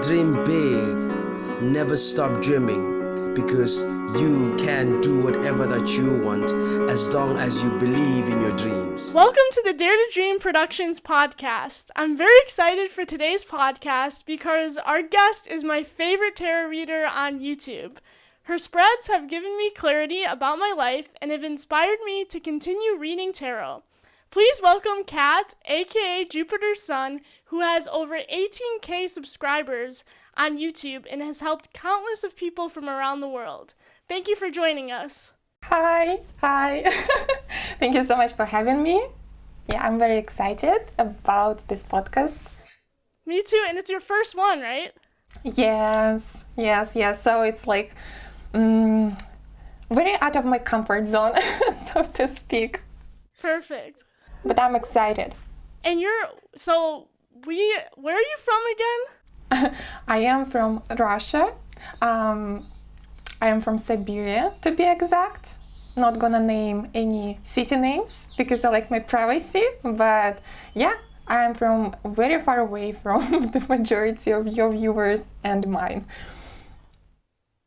Dream big, never stop dreaming, because you can do whatever that you want as long as you believe in your dreams. Welcome to the Dare to Dream Productions podcast. I'm very excited for today's podcast because our guest is my favorite tarot reader on YouTube. Her spreads have given me clarity about my life and have inspired me to continue reading tarot. Please welcome Kat, aka Jupiter's Sun, who has over 18,000 subscribers on YouTube and has helped countless of people from around the world. Thank you for joining us. Hi. Thank you so much for having me. Yeah, I'm very excited about this podcast. Me too, and it's your first one, right? Yes. So it's like very out of my comfort zone, so to speak. Perfect. But I'm excited. And where are you from again? I am from Russia. I am from Siberia, to be exact. Not gonna name any city names because I like my privacy, but yeah, I am from very far away from the majority of your viewers and mine.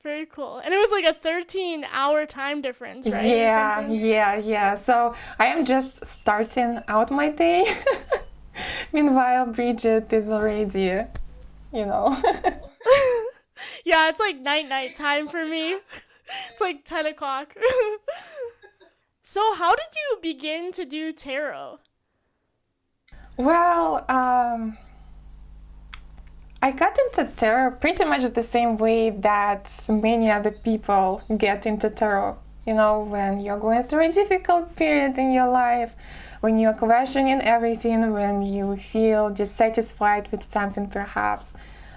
Very cool. And it was like a 13-hour time difference, right? Yeah. So I am just starting out my day. Meanwhile, Bridget is already, Yeah, it's like night time for me. It's like 10 o'clock. So how did you begin to do tarot? Well, I got into tarot pretty much the same way that many other people get into tarot. When you're going through a difficult period in your life, when you're questioning everything, when you feel dissatisfied with something perhaps,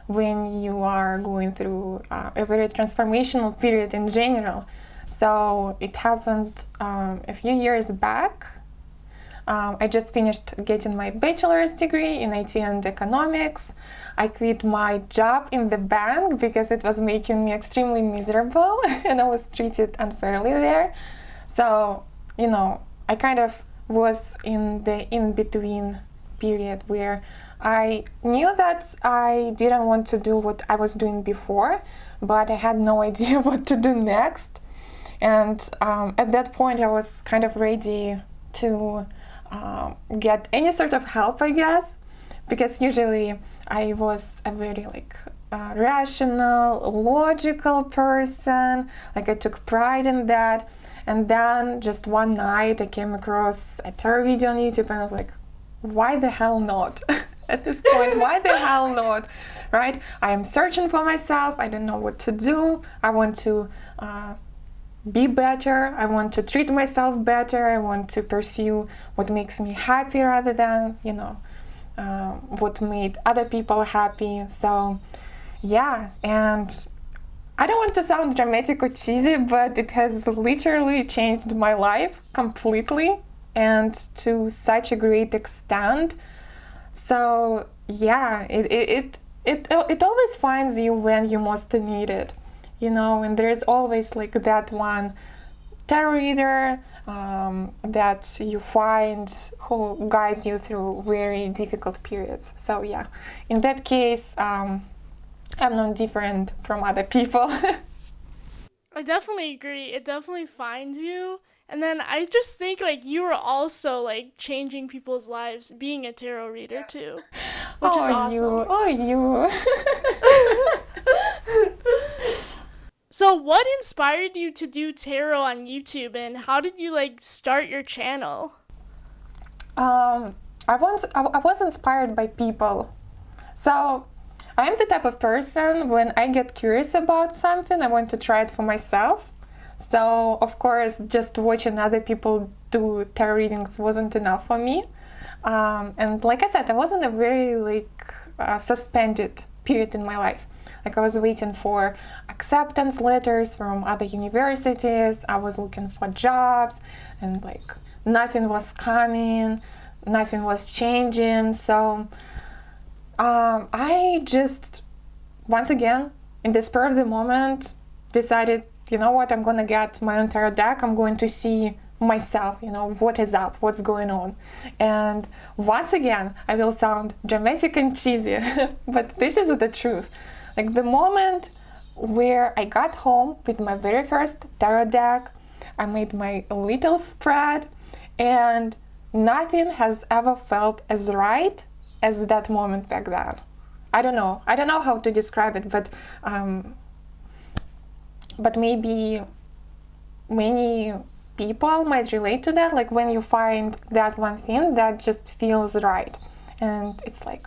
when you are going through a very transformational period in general. So it happened a few years back. I just finished getting my bachelor's degree in IT and economics. I quit my job in the bank because it was making me extremely miserable and I was treated unfairly there. So, I kind of was in the in-between period where I knew that I didn't want to do what I was doing before, but I had no idea what to do next. And at that point, I was kind of ready to get any sort of help, I guess, because usually I was a very rational, logical person. I took pride in that. And then just one night I came across a tarot video on YouTube and I was like, why the hell not? At this point, why the hell not? Right? I am searching for myself. I don't know what to do. I want to be better. I want to treat myself better. I want to pursue what makes me happy rather than, what made other people happy. So, yeah. And I don't want to sound dramatic or cheesy, but it has literally changed my life completely and to such a great extent. So yeah, it always finds you when you most need it, and there's always that one tarot reader that you find who guides you through very difficult periods. So yeah, in that case, I'm not different from other people. I definitely agree. It definitely finds you. And then I just think you were also changing people's lives being a tarot reader too, which is awesome. You. So what inspired you to do tarot on YouTube and how did you start your channel? I was inspired by people. So I am the type of person, when I get curious about something, I want to try it for myself. So, of course, just watching other people do tarot readings wasn't enough for me. And like I said, I was in a very suspended period in my life. I was waiting for acceptance letters from other universities. I was looking for jobs and nothing was coming, nothing was changing. So I just, once again, in the spur of the moment, decided, you know what, I'm going to get my own tarot deck. I'm going to see myself, what is up, what's going on. And once again, I will sound dramatic and cheesy, but this is the truth. Like the moment where I got home with my very first tarot deck, I made my little spread, and nothing has ever felt as right as that moment back then. I don't know how to describe it, but maybe many people might relate to that, like when you find that one thing that just feels right, and it's like,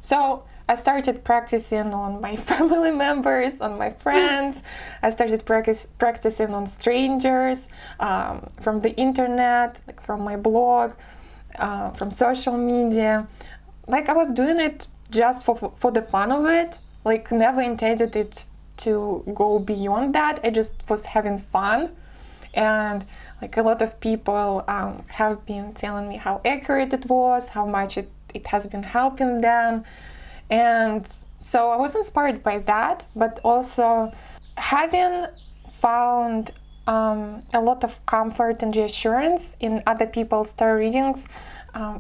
So I started practicing on my family members, on my friends. I started practicing on strangers, from the internet, like from my blog, from social media. Like I was doing it just for the fun of it, like never intended it to go beyond that. I just was having fun. And like a lot of people have been telling me how accurate it was, how much it has been helping them. And so I was inspired by that, but also having found a lot of comfort and reassurance in other people's tarot readings,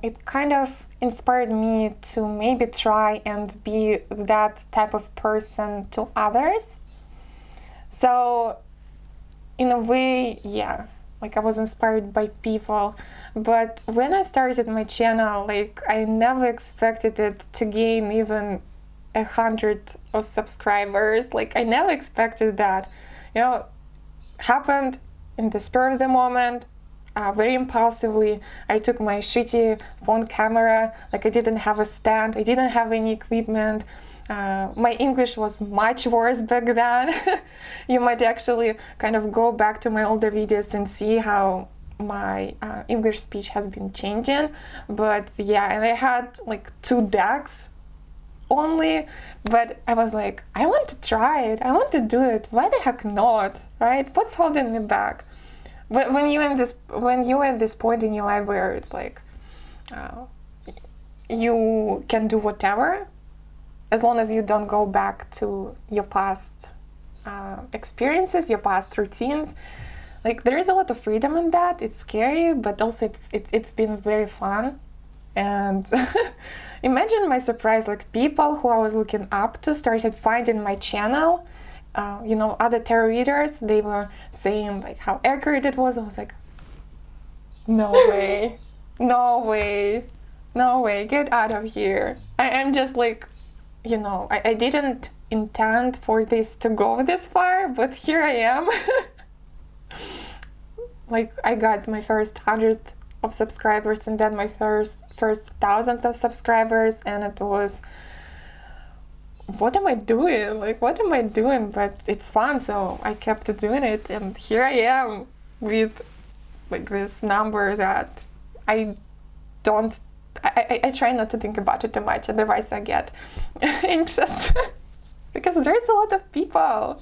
it kind of inspired me to maybe try and be that type of person to others. So in a way, yeah, like I was inspired by people. But when I started my channel, like I never expected it to gain even 100 of subscribers. Like I never expected that. Happened in the spur of the moment, very impulsively. I took my shitty phone camera, like I didn't have a stand, I didn't have any equipment. My English was much worse back then. You might actually kind of go back to my older videos and see how my English speech has been changing. But yeah, and I had like 2 decks only, but I was like, I want to try it, I want to do it, why the heck not, right? What's holding me back? But when you're at this point in your life where it's like you can do whatever, as long as you don't go back to your past experiences, your past routines. Like there is a lot of freedom in that. It's scary, but also it's been very fun. And imagine my surprise, like people who I was looking up to started finding my channel. Other tarot readers, they were saying like how accurate it was. I was like, no way, get out of here. I'm just like, I didn't intend for this to go this far, but here I am. Like I got my first 100 of subscribers, and then my first 1,000 of subscribers, and it was, what am I doing? But it's fun, so I kept doing it, and here I am with like this number that I try not to think about it too much, otherwise I get anxious. Because there's a lot of people.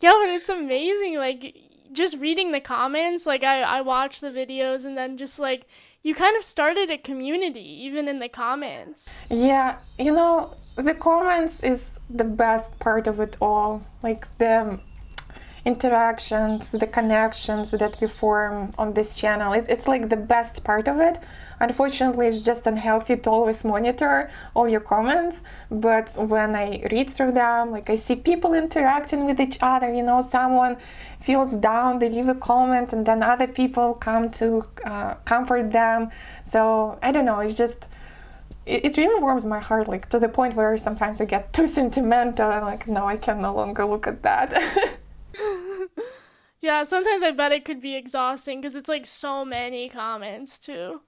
Yeah, but it's amazing, like just reading the comments, like I watched the videos, and then just like you kind of started a community even in the comments. Yeah, the comments is the best part of it all. Like the interactions, the connections that we form on this channel, it's like the best part of it. Unfortunately, it's just unhealthy to always monitor all your comments, but when I read through them, like I see people interacting with each other, someone feels down, they leave a comment, and then other people come to comfort them. So I don't know, it's just, it really warms my heart, like to the point where sometimes I get too sentimental and like, no, I can no longer look at that. Yeah, sometimes I bet it could be exhausting because it's like so many comments too.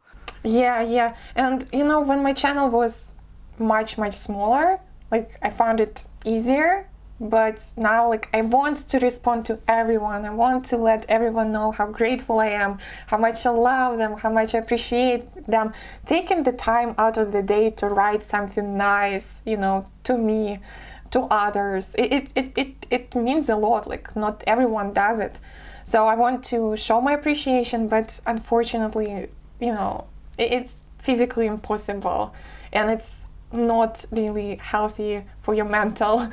Yeah. And when my channel was much smaller, like I found it easier, but now like I want to respond to everyone. I want to let everyone know how grateful I am, how much I love them, how much I appreciate them taking the time out of the day to write something nice, to me, to others. It means a lot. Like not everyone does it. So I want to show my appreciation, but unfortunately, it's physically impossible. And it's not really healthy for your mental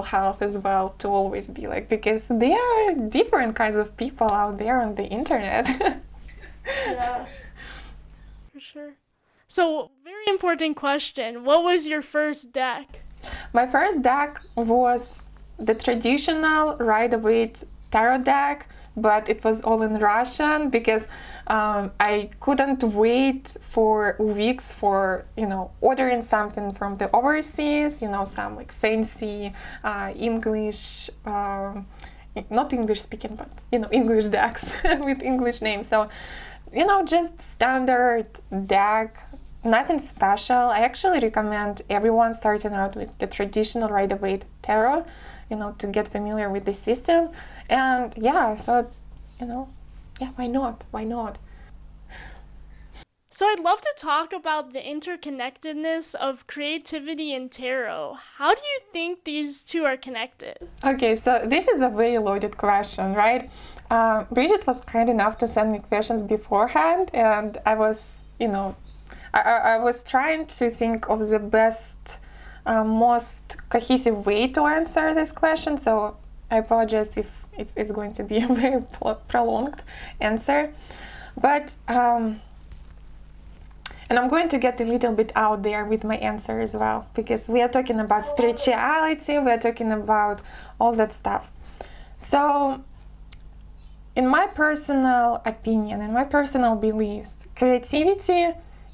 health as well to always be like, because there are different kinds of people out there on the internet. Yeah, for sure. So, very important question. What was your first deck? My first deck was the traditional Rider-Waite tarot deck, but it was all in Russian because I couldn't wait for weeks for, ordering something from the overseas, some like fancy English, not English speaking, but, English decks with English names. So, just standard deck, nothing special. I actually recommend everyone starting out with the traditional Rider-Waite tarot, to get familiar with the system. And yeah, I thought, why not? Why not? So I'd love to talk about the interconnectedness of creativity and tarot. How do you think these two are connected? Okay, so this is a very loaded question, right? Bridget was kind enough to send me questions beforehand, and I was, I was trying to think of the best, most cohesive way to answer this question, so I apologize if it's going to be a very prolonged answer. But, and I'm going to get a little bit out there with my answer as well, because we are talking about spirituality, we are talking about all that stuff. So, in my personal opinion, in my personal beliefs, creativity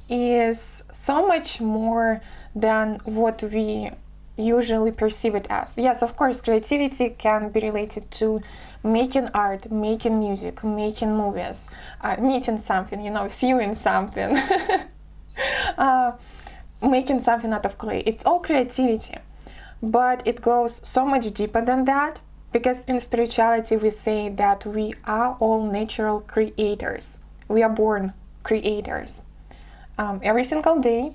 is so much more than what we usually perceive it as. Yes, of course, creativity can be related to making art, making music, making movies, knitting something, sewing something, making something out of clay. It's all creativity, but it goes so much deeper than that, because in spirituality we say that we are all natural creators. We are born creators. Every single day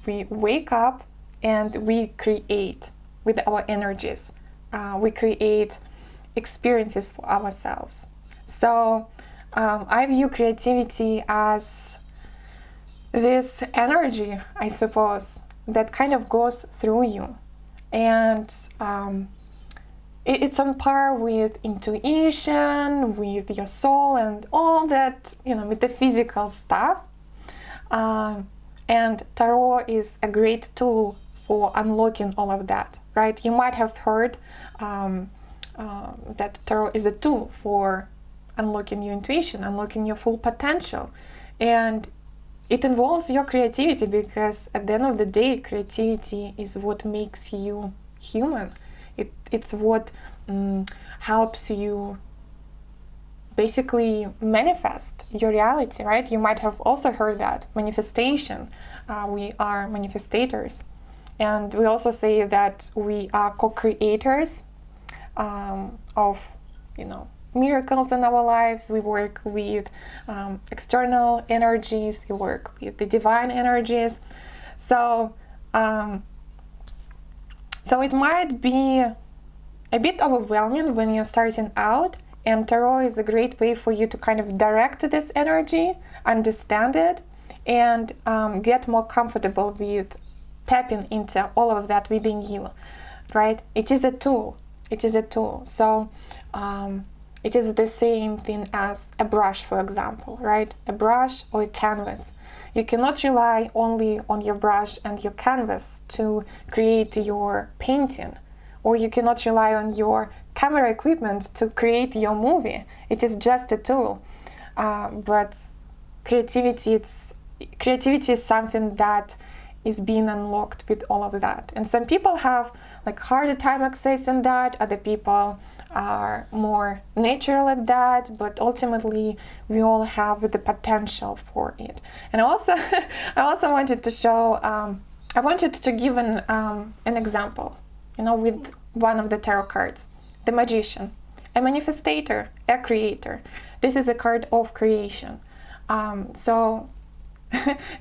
we wake up and we create with our energies. We create experiences for ourselves. So I view creativity as this energy, I suppose, that kind of goes through you. And it's on par with intuition, with your soul, and all that, metaphysical stuff. And tarot is a great tool for unlocking all of that, right? You might have heard that tarot is a tool for unlocking your intuition, unlocking your full potential. And it involves your creativity, because at the end of the day, creativity is what makes you human. It's what helps you basically manifest your reality, right? You might have also heard that manifestation. We are manifestators, and we also say that we are co-creators of, miracles in our lives. We work with external energies. We work with the divine energies. So it might be a bit overwhelming when you're starting out, and tarot is a great way for you to kind of direct this energy, understand it, and get more comfortable with tapping into all of that within you, right? It is a tool. It is a tool. So it is the same thing as a brush, for example, right? A brush or a canvas. You cannot rely only on your brush and your canvas to create your painting, or you cannot rely on your camera equipment to create your movie. It is just a tool. But creativity is something that is being unlocked with all of that. And some people have like harder time accessing that, other people are more natural at that, but ultimately we all have the potential for it. And I also wanted to show, I wanted to give an example, with one of the tarot cards, the Magician, a manifestator, a creator. This is a card of creation. So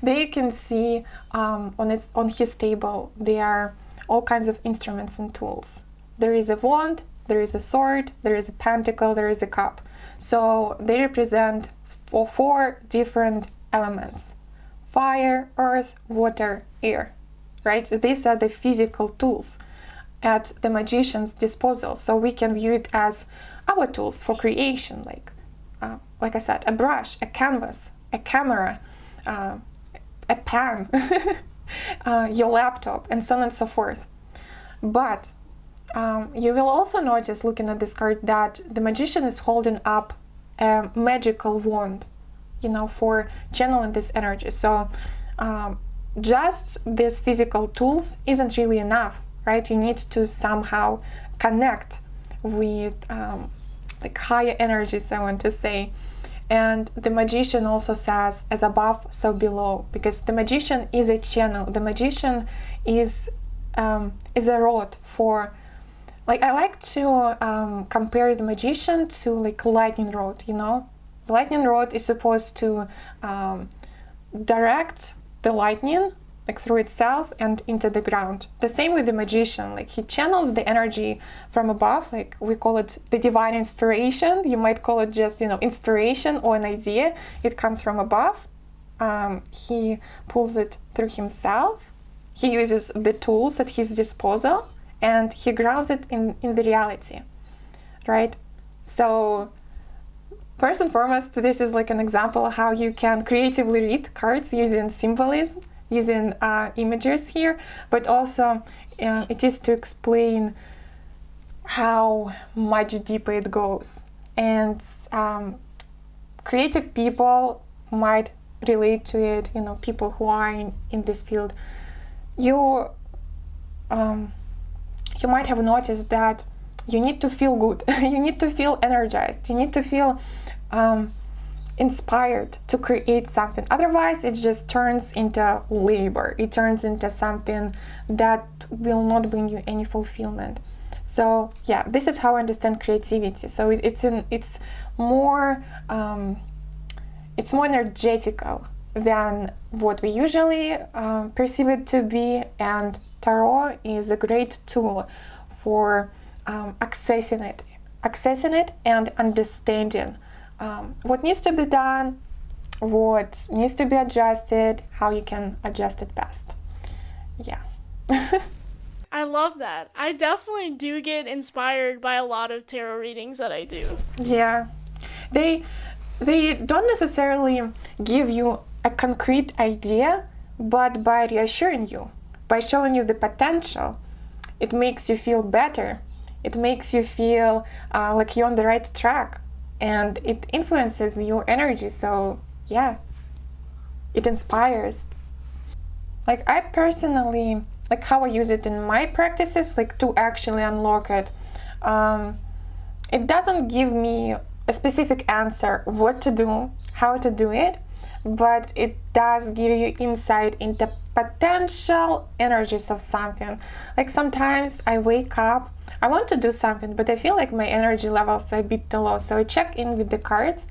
there you can see on his table there are all kinds of instruments and tools. There is a wand, there is a sword, there is a pentacle, there is a cup. So they represent four different elements: fire, earth, water, air. right? These are the physical tools at the magician's disposal. So we can view it as our tools for creation, like I said, a brush, a canvas, a camera, a pen, your laptop, and so on and so forth. But you will also notice, looking at this card, that the magician is holding up a magical wand, for channeling this energy. So just these physical tools isn't really enough, right? You need to somehow connect with higher energies, I want to say. And the magician also says, as above, so below, because the magician is a channel. The magician is a rod for, I like to compare the magician to lightning rod, The lightning rod is supposed to direct the lightning through itself and into the ground. The same with the magician, he channels the energy from above, we call it the divine inspiration. You might call it just, inspiration or an idea. It comes from above. He pulls it through himself. He uses the tools at his disposal, and he grounds it in the reality, right? So first and foremost, this is an example of how you can creatively read cards using symbolism, using images here, but also it is to explain how much deeper it goes. And creative people might relate to it, people who are in this field. You might have noticed that you need to feel good, you need to feel energized, you need to feel inspired to create something. Otherwise, it just turns into labor. It turns into something that will not bring you any fulfillment. So yeah, this is how I understand creativity. So it's more energetical than what we usually perceive it to be, and tarot is a great tool for accessing it and understanding what needs to be done, what needs to be adjusted, how you can adjust it best. Yeah. I love that. I definitely do get inspired by a lot of tarot readings that I do. Yeah. They don't necessarily give you a concrete idea, but by reassuring you, by showing you the potential, it makes you feel better. It makes you feel like you're on the right track, and it influences your energy. So yeah, it inspires. I personally, how I use it in my practices, to actually unlock it. It doesn't give me a specific answer what to do, how to do it, but it does give you insight into potential energies of something. Sometimes I wake up, I want to do something, but I feel like my energy levels are a bit too low. So I check in with the cards,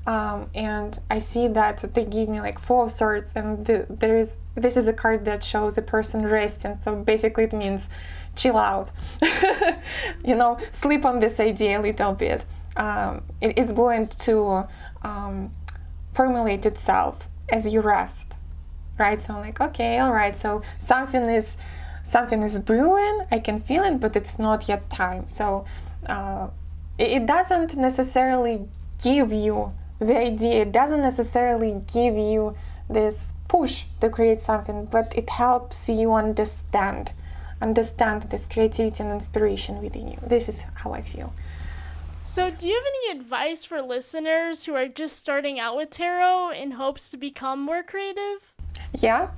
and I see that they give me Four of Swords, and this is a card that shows a person resting. So basically it means chill out, sleep on this idea a little bit. It is going to formulate itself as you rest, right? So I'm okay, all right, so something is brewing, I can feel it, but it's not yet time. So it doesn't necessarily give you the idea, it doesn't necessarily give you this push to create something, but it helps you understand this creativity and inspiration within you. This is how I feel. So do you have any advice for listeners who are just starting out with tarot in hopes to become more creative? Yeah.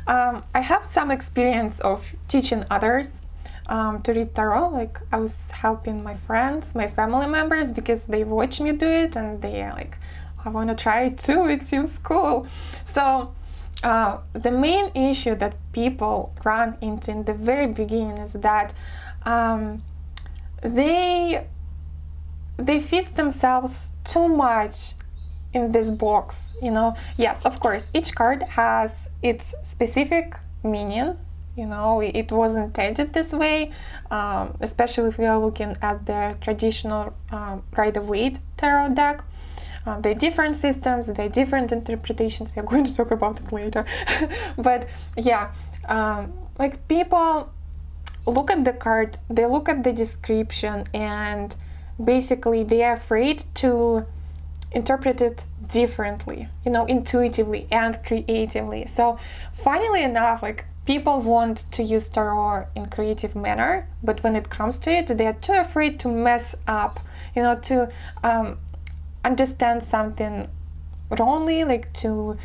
I have some experience of teaching others to read tarot. I was helping my friends, my family members, because they watch me do it and they are I want to try it too, it seems cool. So the main issue that people run into in the very beginning is that they fit themselves too much in this box, Yes, of course, each card has its specific meaning, it was intended this way, especially if we are looking at the traditional Rider-Waite tarot deck. There are different systems, there are different interpretations. We are going to talk about it later. But yeah, Like people look at the card, they look at the description, and basically they are afraid to interpret it differently, intuitively and creatively. So funnily enough, like people want to use tarot in creative manner, but when it comes to it, they are too afraid to mess up, to understand something wrongly, like to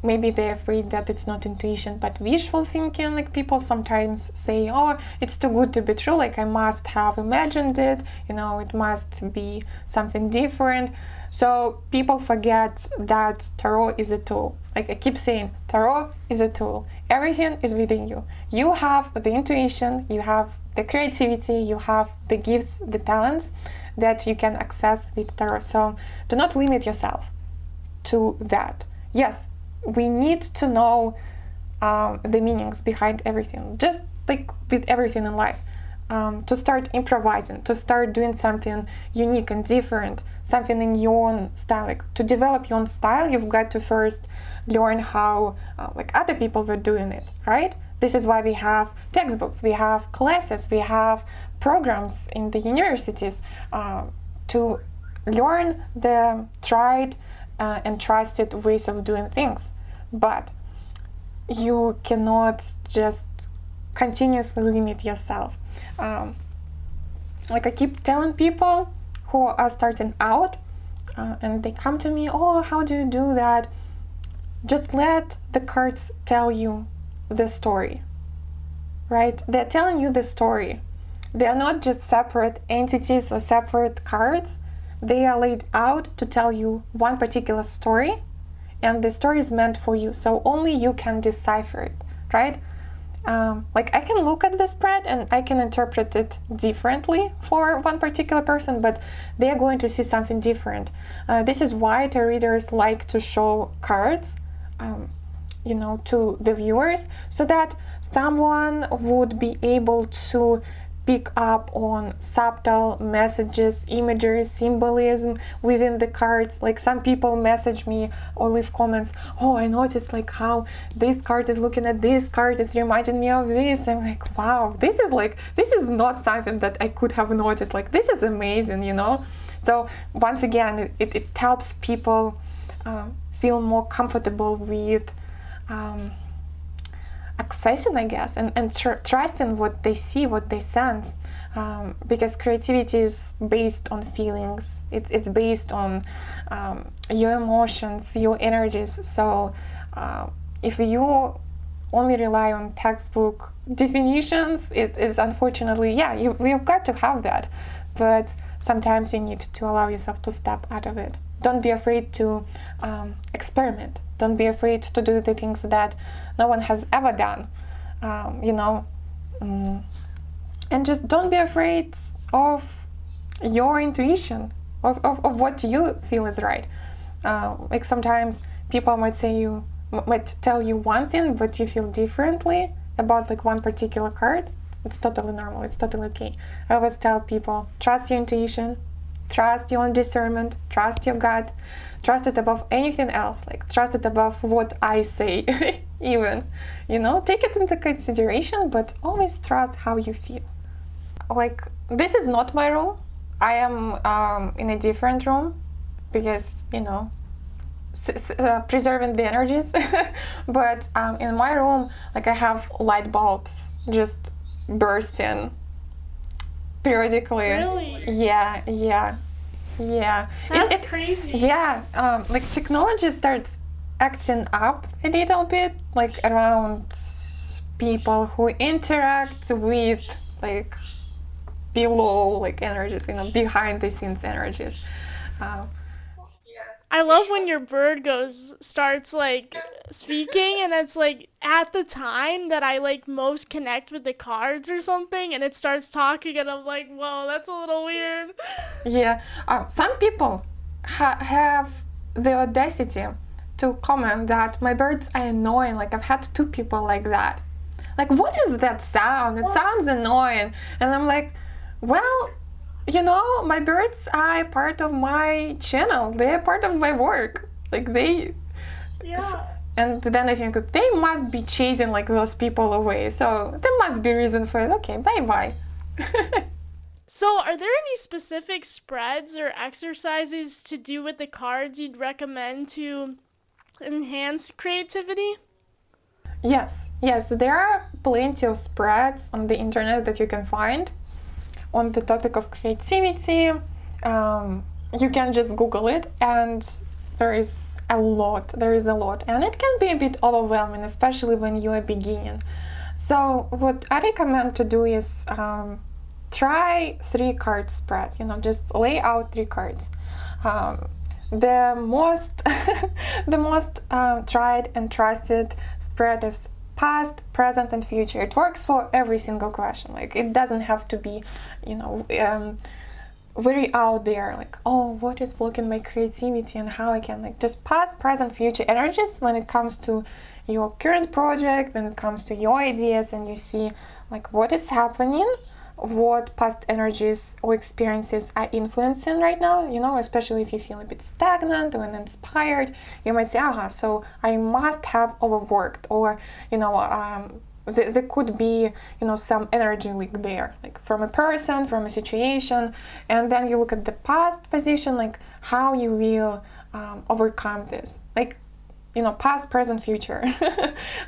maybe they're afraid that it's not intuition but wishful thinking. Like people sometimes say, oh, it's too good to be true, like I must have imagined it, it must be something different. So people forget that tarot is a tool. Like I keep saying, tarot is a tool. Everything is within you. You have the intuition, you have the creativity, you have the gifts, the talents that you can access with tarot. So do not limit yourself to that. Yes, we need to know the meanings behind everything, just like with everything in life, to start improvising, to start doing something unique and different, something in your own style. Like to develop your own style, you've got to first learn how like other people were doing it, right? This is why we have textbooks, we have classes, we have programs in the universities to learn the tried and trusted ways of doing things. But you cannot just continuously limit yourself. Like I keep telling people who are starting out and they come to me, oh, how do you do that? Just let the cards tell you the story, right? They're telling you the story. They are not just separate entities or separate cards. They are laid out to tell you one particular story, and the story is meant for you, so only you can decipher it, right? Like I can look at the spread and I can interpret it differently for one particular person, but they're going to see something different. This is why tarot readers like to show cards, to the viewers, so that someone would be able to pick up on subtle messages, imagery, symbolism within the cards. Like some people message me or leave comments, oh, I noticed like how this card is looking at this card, is reminding me of this. I'm like, wow, this is not something that I could have noticed. Like this is amazing, So once again, it helps people feel more comfortable with accessing, I guess, and trusting what they see, what they sense, because creativity is based on feelings. It's based on your emotions, your energies. So if you only rely on textbook definitions, it is unfortunately, we've got to have that, but sometimes you need to allow yourself to step out of it. Don't be afraid to experiment. Don't be afraid to do the things that no one has ever done, and just don't be afraid of your intuition, of what you feel is right. Like sometimes people might tell you one thing, but you feel differently about like one particular card. It's totally normal. It's totally okay. I always tell people, trust your intuition, trust your own discernment, trust your gut, trust it above anything else. Like trust it above what I say, even. Take it into consideration, but always trust how you feel. Like this is not my room. I am in a different room because preserving the energies. But in my room, like I have light bulbs just bursting periodically. Really? Yeah. That's crazy. Yeah, like technology starts acting up a little bit, like around people who interact with like below like energies, behind the scenes energies. I love when your bird starts like speaking, and it's like at the time that I like most connect with the cards or something, and it starts talking, and I'm like, whoa, that's a little weird. Yeah, some people have the audacity to comment that my birds are annoying. Like I've had 2 people like that. Like, what is that sound? It sounds annoying. And I'm like, well, my birds are part of my channel. They're part of my work. Like they... Yeah. And then I think that they must be chasing like those people away. So there must be a reason for it. Okay, bye-bye. So, are there any specific spreads or exercises to do with the cards you'd recommend to enhance creativity? Yes, there are plenty of spreads on the internet that you can find on the topic of creativity. You can just Google it, and there is a lot, and it can be a bit overwhelming, especially when you are beginning. So what I recommend to do is try 3-card spread, just lay out 3 cards. The most the most tried and trusted spread is past, present, and future. It works for every single question. Like, it doesn't have to be, very out there, like, oh, what is blocking my creativity and how I can, like, just past, present, future energies when it comes to your current project, when it comes to your ideas, and you see like what is happening, what past energies or experiences are influencing right now, especially if you feel a bit stagnant or uninspired. You might say, so I must have overworked, or there could be some energy leak there, like from a person, from a situation. And then you look at the past position, like how you will overcome this, like past, present, future.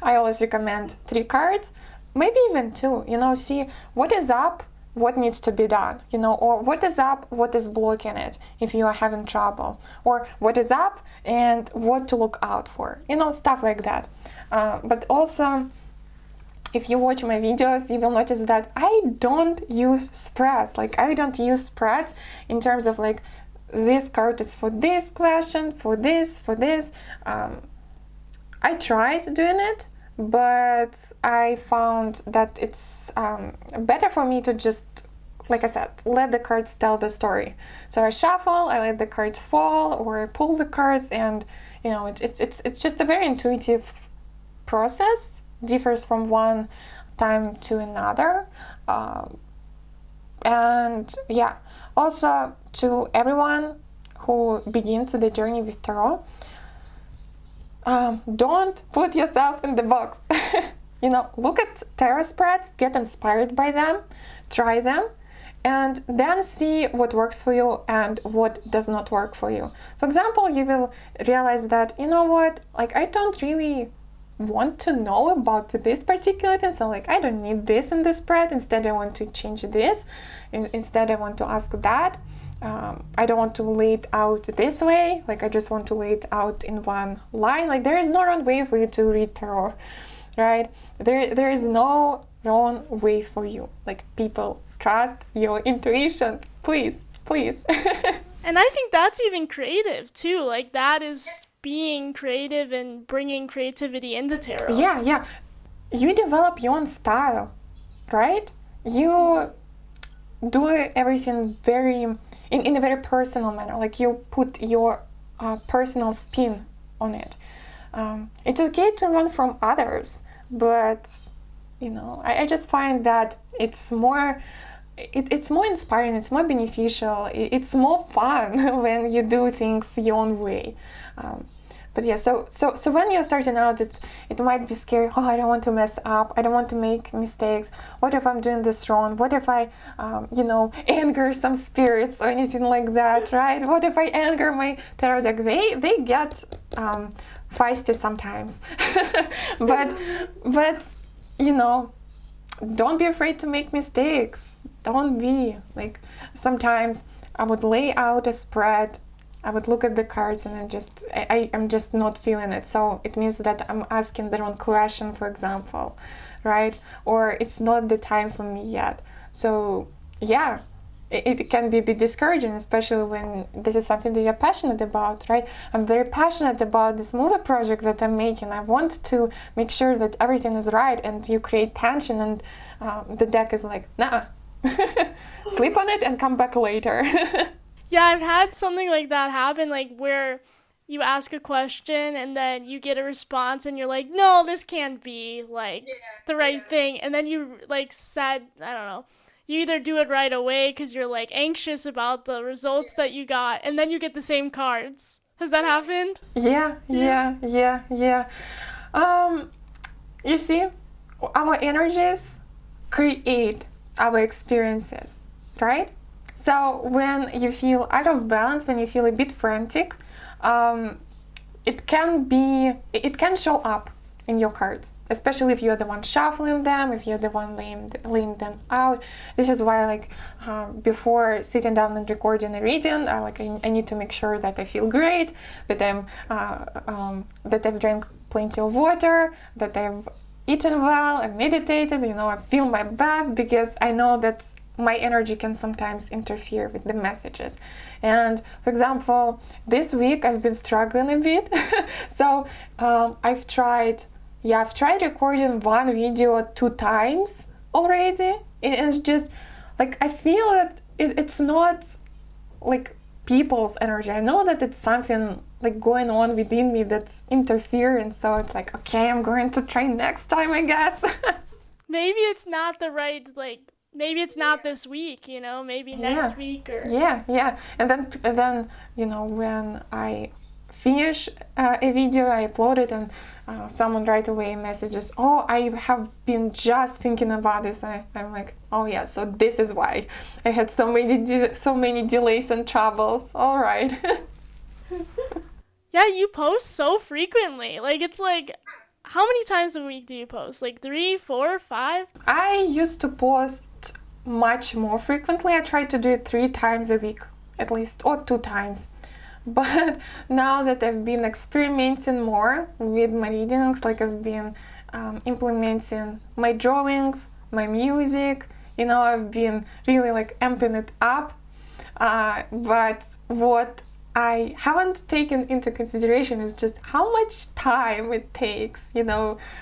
I always recommend 3 cards, maybe even 2. See what is up, what needs to be done, or what is up, what is blocking it if you are having trouble, or what is up and what to look out for, stuff like that. But also, if you watch my videos, you will notice that I don't use spreads. Like, I don't use spreads in terms of like, this card is for this question, for this. I tried doing it, but I found that it's better for me to just, like I said, let the cards tell the story. So I shuffle, I let the cards fall, or I pull the cards, and it's just a very intuitive process. Differs from one time to another. And yeah, also to everyone who begins the journey with tarot, don't put yourself in the box. Look at tarot spreads, get inspired by them, try them, and then see what works for you and what does not work for you. For example, you will realize that, like, I don't really want to know about this particular thing, so like, I don't need this in the spread. Instead, I want to change this. Instead, I want to ask that. I don't want to lay it out this way. Like, I just want to lay it out in one line. Like, there is no wrong way for you to read tarot, right? There is no wrong way for you. Like, people, trust your intuition, please. And I think that's even creative too. Like, that is being creative and bringing creativity into tarot. Yeah. You develop your own style, right? You do everything in a very personal manner. Like, you put your personal spin on it. It's okay to learn from others, but I just find that it's more inspiring, it's more beneficial, it's more fun when you do things your own way. But yeah, so when you're starting out, it might be scary. Oh, I don't want to mess up. I don't want to make mistakes. What if I'm doing this wrong? What if I, anger some spirits or anything like that, right? What if I anger my tarot deck? They get feisty sometimes, but don't be afraid to make mistakes. Don't be like. Sometimes I would lay out a spread. I would look at the cards and I'm just not feeling it. So it means that I'm asking the wrong question, for example, right? Or it's not the time for me yet. So yeah, it can be a bit discouraging, especially when this is something that you're passionate about, right? I'm very passionate about this movie project that I'm making. I want to make sure that everything is right, and you create tension, and the deck is like, nah, sleep on it and come back later. Yeah, I've had something like that happen, like where you ask a question and then you get a response and you're like, no, this can't be like the right thing. And then you like said, I don't know, you either do it right away because you're like anxious about the results that you got, and then you get the same cards. Has that happened? Yeah. You see, our energies create our experiences, right? So when you feel out of balance, when you feel a bit frantic, it can show up in your cards, especially if you're the one shuffling them, if you're the one laying them out. This is why, before sitting down and recording a reading, I need to make sure that I feel great, that that I've drank plenty of water, that I've eaten well and meditated. I feel my best, because I know that my energy can sometimes interfere with the messages. And for example, this week I've been struggling a bit. So I've tried recording one video 2 times already. It's just I feel that it's not people's energy. I know that it's something going on within me that's interfering. So it's okay, I'm going to try next time, I guess. Maybe it's not the right, maybe it's not this week, maybe next week or... Yeah. And then when I finish a video, I upload it, and someone right away messages, "Oh, I have been just thinking about this." I'm like, "Oh yeah, so this is why I had so many delays and troubles." All right. Yeah, you post so frequently. It's how many times a week do you post? 3, 4, 5? I used to post much more frequently. I try to do it 3 times a week at least, or 2 times. But now that I've been experimenting more with my readings, I've been implementing my drawings, my music, I've been really amping it up. But what I haven't taken into consideration is just how much time it takes,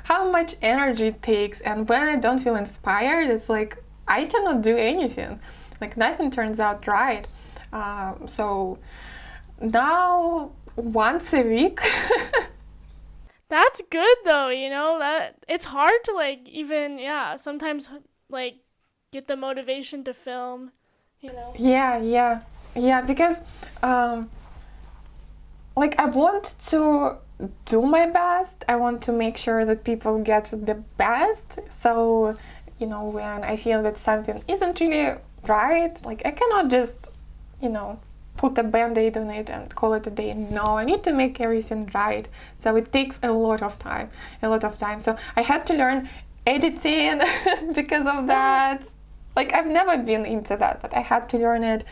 how much energy it takes. And when I don't feel inspired, it's I cannot do anything. Nothing turns out right. So now once a week. That's good though, that it's hard to even sometimes get the motivation to film, Yeah, because I want to do my best. I want to make sure that people get the best. So when I feel that something isn't really right, I cannot just put a band-aid on it and call it a day. No, I need to make everything right. So it takes a lot of time. So I had to learn editing because of that. I've never been into that, but I had to learn it.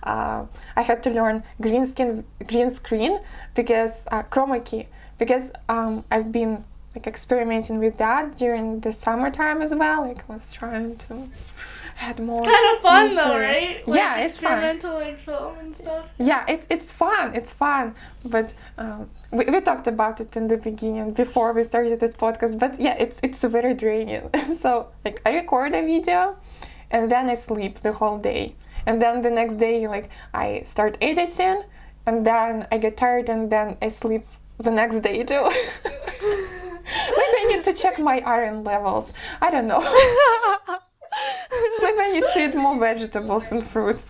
I had to learn green screen because chroma key, because I've been experimenting with that during the summertime as well. I was trying to add more. It's kind of fun though, right? Yeah, it's fun. Experimental film and stuff. Yeah, it's fun. But we talked about it in the beginning before we started this podcast. But yeah, it's very draining. So I record a video, and then I sleep the whole day, and then the next day I start editing, and then I get tired, and then I sleep the next day too. Maybe I need to check my iron levels. I don't know. Maybe I need to eat more vegetables and fruits.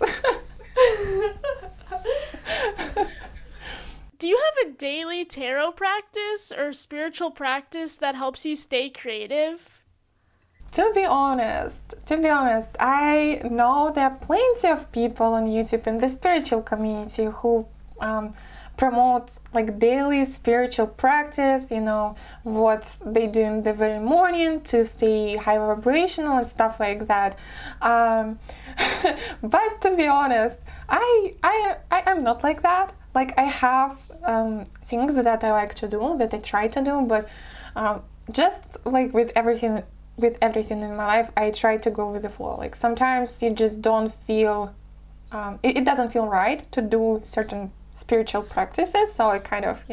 Do you have a daily tarot practice or spiritual practice that helps you stay creative? To be honest, I know there are plenty of people on YouTube in the spiritual community who promote daily spiritual practice, what they do in the very morning to stay high vibrational and stuff like that. But to be honest, I'm not like that. I have things that I like to do, that I try to do, but just with everything in my life, I try to go with the flow. Sometimes you just don't feel, it doesn't feel right to do certain spiritual practices, so I kind of,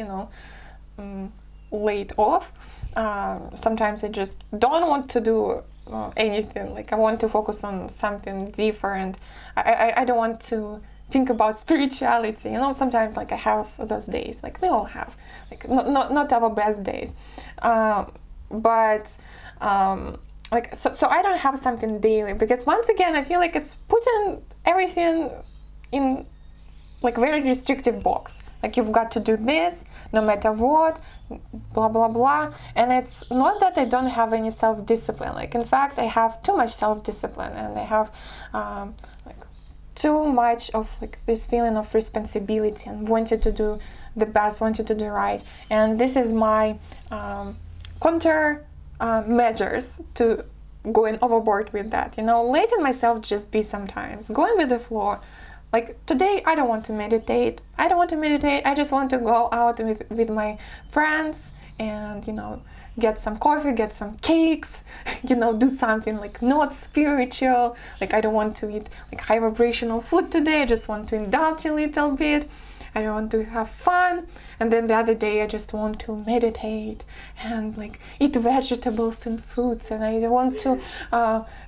lay it off. Sometimes I just don't want to do anything. I want to focus on something different. I don't want to think about spirituality. Sometimes I have those days. We all have. Not our best days. But so I don't have something daily, because once again I feel it's putting everything in very restrictive box. Like you've got to do this no matter what, blah blah blah. And it's not that I don't have any self-discipline. Like in fact, I have too much self-discipline, and I have like too much of like this feeling of responsibility and wanted to do the best, wanted to do right. And this is my counter measures to going overboard with that. Letting myself just be sometimes, going with the flow. Like today, I don't want to meditate. I just want to go out with my friends and, get some coffee, get some cakes, do something like not spiritual. Like I don't want to eat like high vibrational food today. I just want to indulge a little bit. I don't want to have fun. And then the other day I just want to meditate and like eat vegetables and fruits, and I want to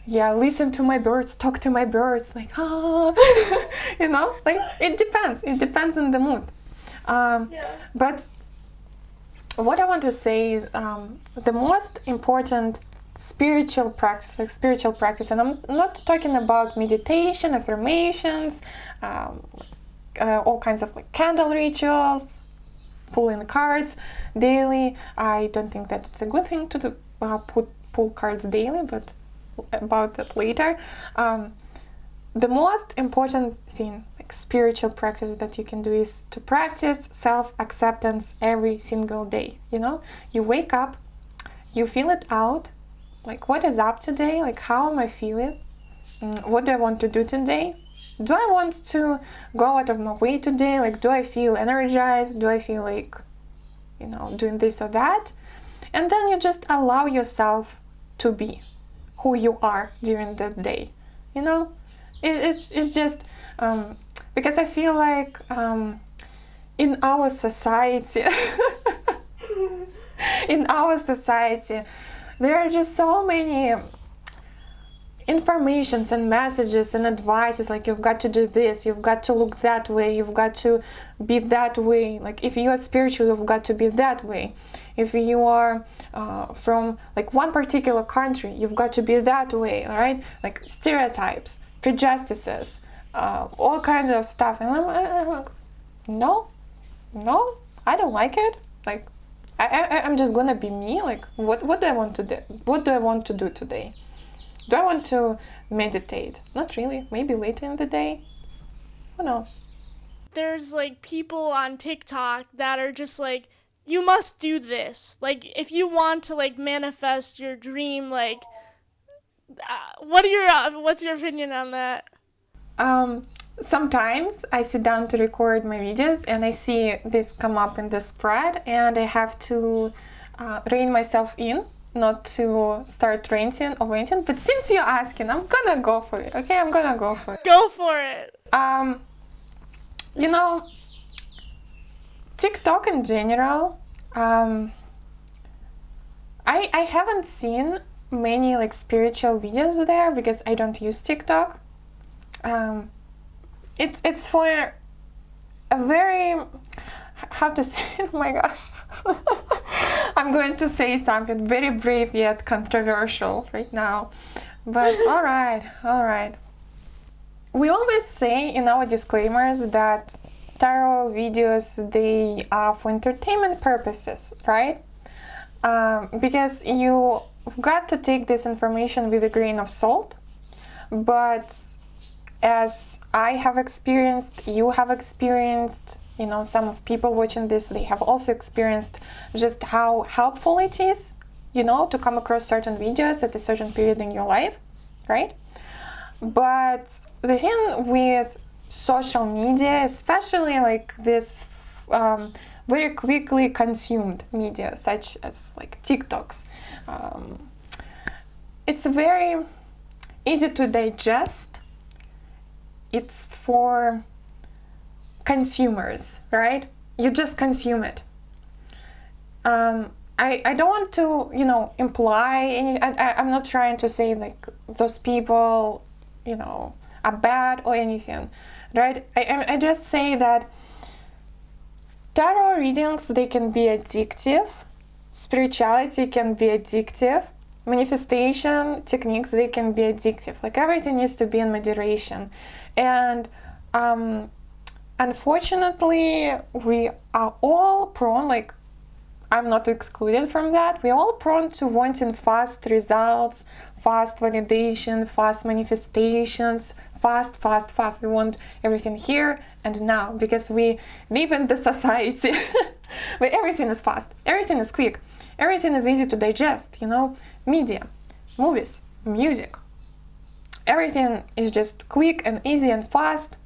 listen to my birds, talk to my birds, like like it depends on the mood. But what I want to say is the most important spiritual practice, and I'm not talking about meditation, affirmations, all kinds of like candle rituals, pulling cards daily. I don't think that it's a good thing to do, pull cards daily, but about that later. The most important thing, like spiritual practice that you can do, is to practice self-acceptance every single day. You wake up, you feel it out, like what is up today, like how am I feeling, what do I want to do today. Do I want to go out of my way today? Like, do I feel energized? Do I feel like, doing this or that? And then you just allow yourself to be who you are during that day. It's just because I feel like in our society, there are just so many informations and messages and advices, like you've got to do this, you've got to look that way, you've got to be that way. Like if you are spiritual, you've got to be that way. If you are from like one particular country, you've got to be that way, all right? Like stereotypes, prejudices, all kinds of stuff. And I'm like, no, I don't like it. Like I'm just gonna be me. Like what do I want to do? What do I want to do today? Do I want to meditate? Not really. Maybe later in the day. Who knows? There's like people on TikTok that are just like, you must do this. Like if you want to like manifest your dream, like what's your opinion on that? Sometimes I sit down to record my videos and I see this come up in the spread, and I have to rein myself in, not to start ranting. But since you're asking, I'm gonna go for it. Okay, I'm gonna go for it. Go for it. TikTok in general, I haven't seen many like spiritual videos there because I don't use TikTok. It's for a very, how to say it? Oh my gosh. I'm going to say something very brave yet controversial right now. But all right. We always say in our disclaimers that tarot videos, they are for entertainment purposes, right? Because you've got to take this information with a grain of salt. But as I have experienced, you have experienced, some of people watching this, they have also experienced just how helpful it is, to come across certain videos at a certain period in your life, right? But the thing with social media, especially like this very quickly consumed media, such as like TikToks, it's very easy to digest. It's for consumers, right? You just consume it. I don't want to, imply any. I'm not trying to say like those people, are bad or anything, right? I just say that tarot readings, they can be addictive. Spirituality can be addictive. Manifestation techniques, they can be addictive. Like everything needs to be in moderation. And unfortunately, we are all prone, like, I'm not excluded from that. We're all prone to wanting fast results, fast validation, fast manifestations, fast. We want everything here and now, because we live in the society where everything is fast, everything is quick, everything is easy to digest, media, movies, music. Everything is just quick and easy and fast.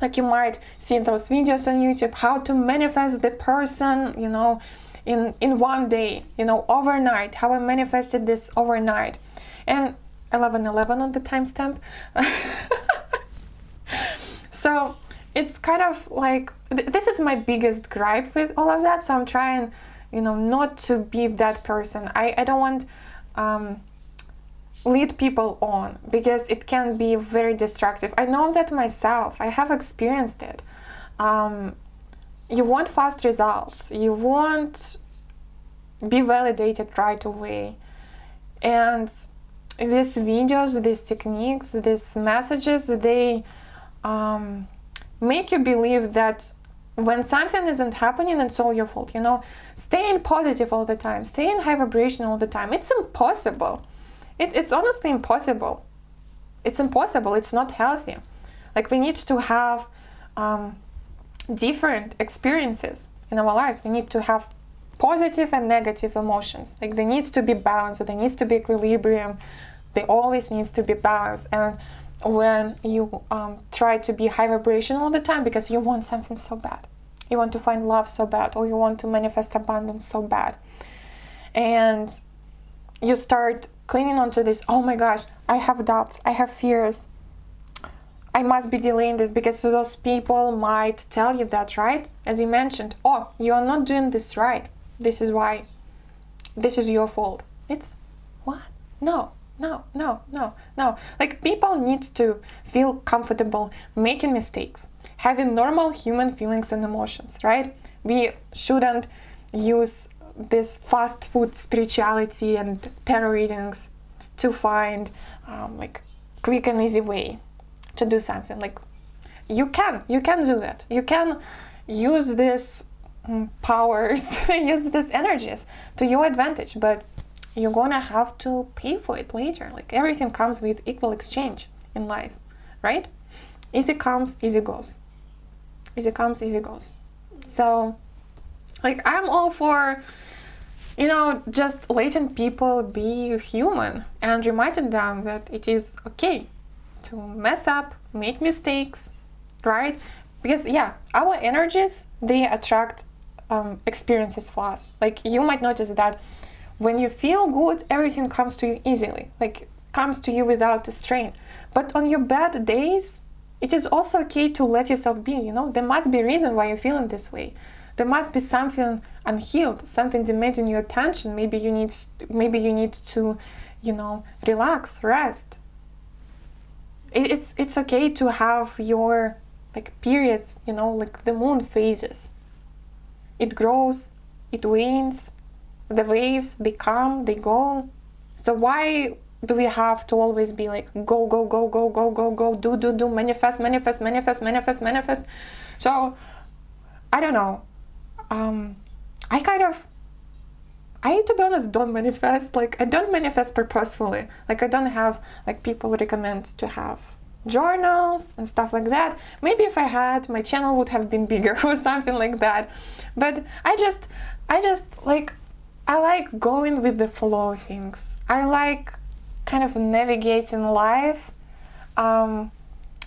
Like you might see those videos on YouTube, how to manifest the person, in one day, overnight, how I manifested this overnight. And 11/11 on the timestamp. So it's kind of like, this is my biggest gripe with all of that. So I'm trying, not to be that person. I don't want lead people on, because it can be very destructive. I know that myself. I have experienced it. You want fast results. You want be validated right away. And these videos, these techniques, these messages, they make you believe that when something isn't happening, it's all your fault. Staying positive all the time, staying high vibration all the time. It's impossible. It's honestly impossible. It's impossible. It's not healthy. Like, we need to have different experiences in our lives. We need to have positive and negative emotions. Like, there needs to be balance. There needs to be equilibrium. There always needs to be balance. And when you try to be high vibration all the time because you want something so bad, you want to find love so bad, or you want to manifest abundance so bad, and you start clinging onto this, oh my gosh, I have doubts, I have fears, I must be delaying this, because those people might tell you that, right? As you mentioned, oh, you are not doing this right. This is why. This is your fault. It's what? No. Like, people need to feel comfortable making mistakes, having normal human feelings and emotions, right? We shouldn't use this fast food spirituality and tarot readings to find like quick and easy way to do something. Like, you can do that. You can use these powers, use these energies to your advantage, but you're gonna have to pay for it later. Like, everything comes with equal exchange in life, right? Easy comes, easy goes. Easy comes, easy goes. So, like, I'm all for, just letting people be human and reminding them that it is okay to mess up, make mistakes, right? Because, our energies, they attract experiences for us. Like, you might notice that when you feel good, everything comes to you easily, like, comes to you without a strain. But on your bad days, it is also okay to let yourself be, There must be a reason why you're feeling this way. There must be something unhealed, something demanding your attention. Maybe you need to, relax, rest. It's okay to have your, like, periods, like the moon phases. It grows, it wanes, the waves, they come, they go. So why do we have to always be like, go, do, manifest? So, I don't know. I, to be honest, don't manifest. Like, I don't manifest purposefully. Like, I don't have, like, people recommend to have journals and stuff like that. Maybe if I had, my channel would have been bigger or something like that. But I just like, I like going with the flow of things. I like kind of navigating life at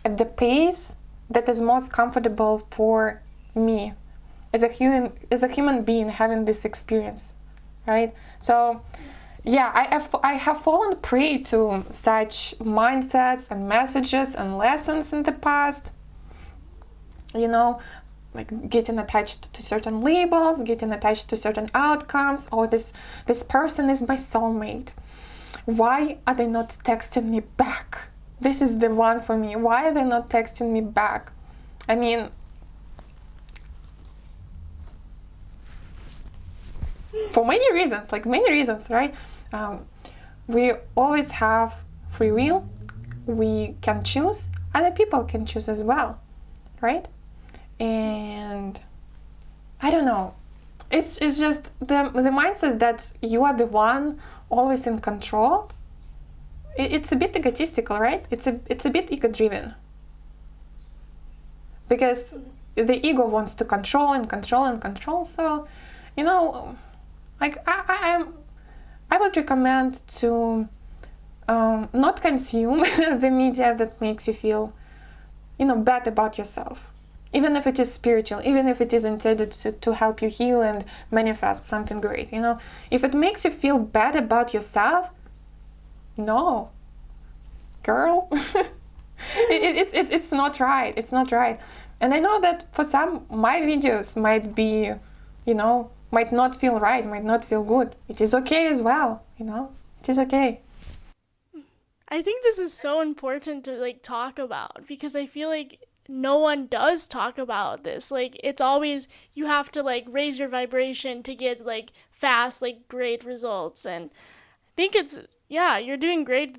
the pace that is most comfortable for me as a human being having this experience, right? So, I have fallen prey to such mindsets and messages and lessons in the past. Like, getting attached to certain labels, getting attached to certain outcomes. Oh, this person is my soulmate. Why are they not texting me back? This is the one for me. Why are they not texting me back? I mean, for many reasons, right? We always have free will. We can choose. Other people can choose as well, right? And I don't know. It's just the mindset that you are the one always in control. It's a bit egotistical, right? It's a bit ego-driven. Because the ego wants to control and control and control. So, like I would recommend to not consume the media that makes you feel, bad about yourself. Even if it is spiritual, even if it is intended to help you heal and manifest something great, If it makes you feel bad about yourself, no, girl, it's not right. It's not right. And I know that for some, my videos might be, might not feel right, might not feel good. It is okay as well, It is okay. I think this is so important to talk about, because I feel like no one does talk about this. It's always, you have to raise your vibration to get fast, great results. And I think you're doing great,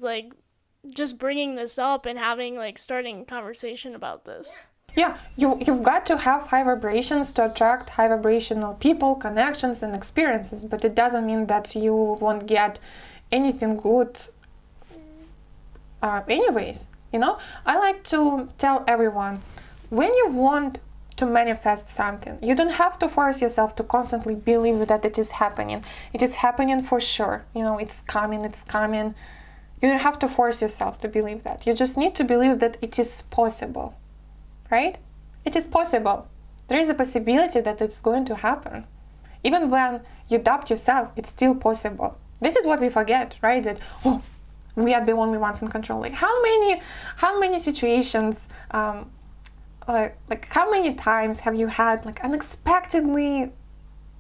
just bringing this up and having starting a conversation about this. Yeah, you've got to have high vibrations to attract high vibrational people, connections, and experiences, but it doesn't mean that you won't get anything good anyways. I like to tell everyone, when you want to manifest something, you don't have to force yourself to constantly believe that it is happening. It is happening for sure. It's coming. You don't have to force yourself to believe that. You just need to believe that it is possible, right? It is possible. There is a possibility that it's going to happen. Even when you doubt yourself, it's still possible. This is what we forget, right? That, we are the only ones in control. How many situations, how many times have you had unexpectedly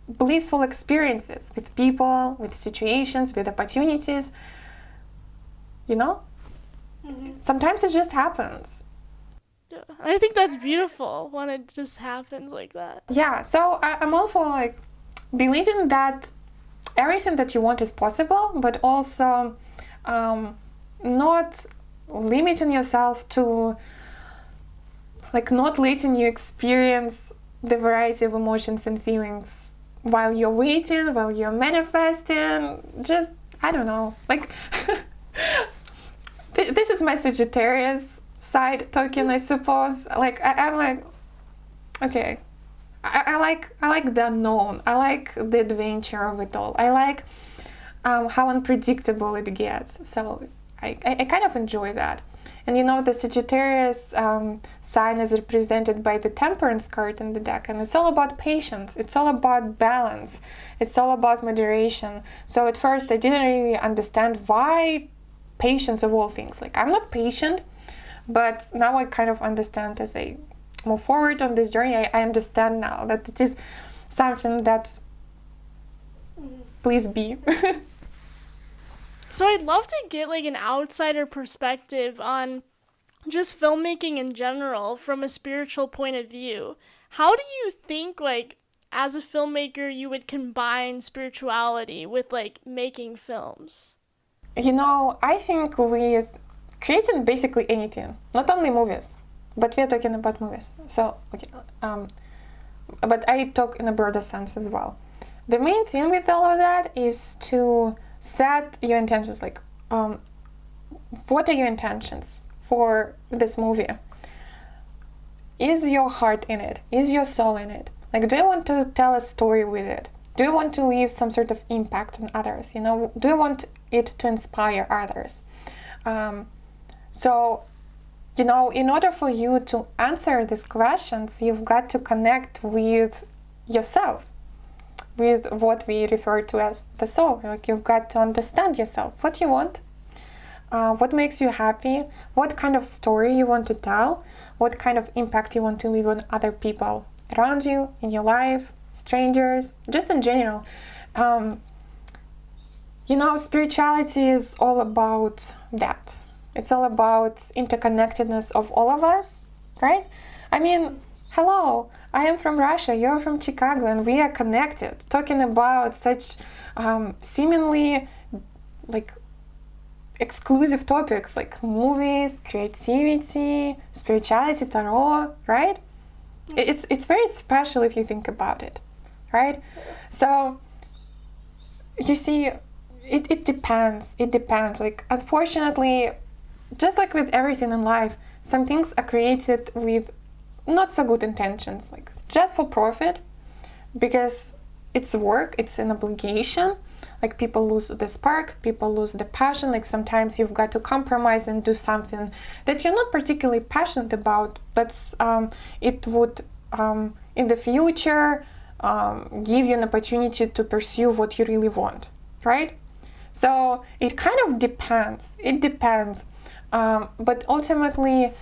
blissful experiences with people, with situations, with opportunities? Mm-hmm. Sometimes it just happens. Yeah, I think that's beautiful when it just happens like that. Yeah, so I'm all for believing that everything that you want is possible, but also not limiting yourself to not letting you experience the variety of emotions and feelings while you're waiting, while you're manifesting. Just, I don't know, this is my Sagittarius side talking, I suppose. I'm okay, I like the unknown. I like the adventure of it all. I like how unpredictable it gets. So I kind of enjoy that. And the Sagittarius sign is represented by the Temperance card in the deck, and it's all about patience. It's all about balance. It's all about moderation. So at first I didn't really understand why patience of all things. I'm not patient, but now I kind of understand as I move forward on this journey. I understand now that it is something that please be. So I'd love to get an outsider perspective on just filmmaking in general from a spiritual point of view. How do you think as a filmmaker you would combine spirituality with making films? I think with creating basically anything, not only movies, but we're talking about movies. So, okay, but I talk in a broader sense as well. The main thing with all of that is to set your intentions. What are your intentions for this movie? Is your heart in it? Is your soul in it? Do you want to tell a story with it? Do you want to leave some sort of impact on others? Do you want it to inspire others? So, in order for you to answer these questions, you've got to connect with yourself, with what we refer to as the soul. You've got to understand yourself, what you want, what makes you happy, what kind of story you want to tell, what kind of impact you want to leave on other people around you, in your life, strangers, just in general. Spirituality is all about that. It's all about interconnectedness of all of us, right? I mean, hello, I am from Russia, you're from Chicago, and we are connected, talking about such seemingly exclusive topics like movies, creativity, spirituality, tarot, right? It's very special if you think about it, right? So you see, it depends. It depends. Like, unfortunately, just like with everything in life, some things are created with not so good intentions, like just for profit, because it's work, it's an obligation. Like, people lose the spark, people lose the passion. Like, sometimes you've got to compromise and do something that you're not particularly passionate about, but it would in the future give you an opportunity to pursue what you really want, right? So it kind of depends. It depends. But ultimately,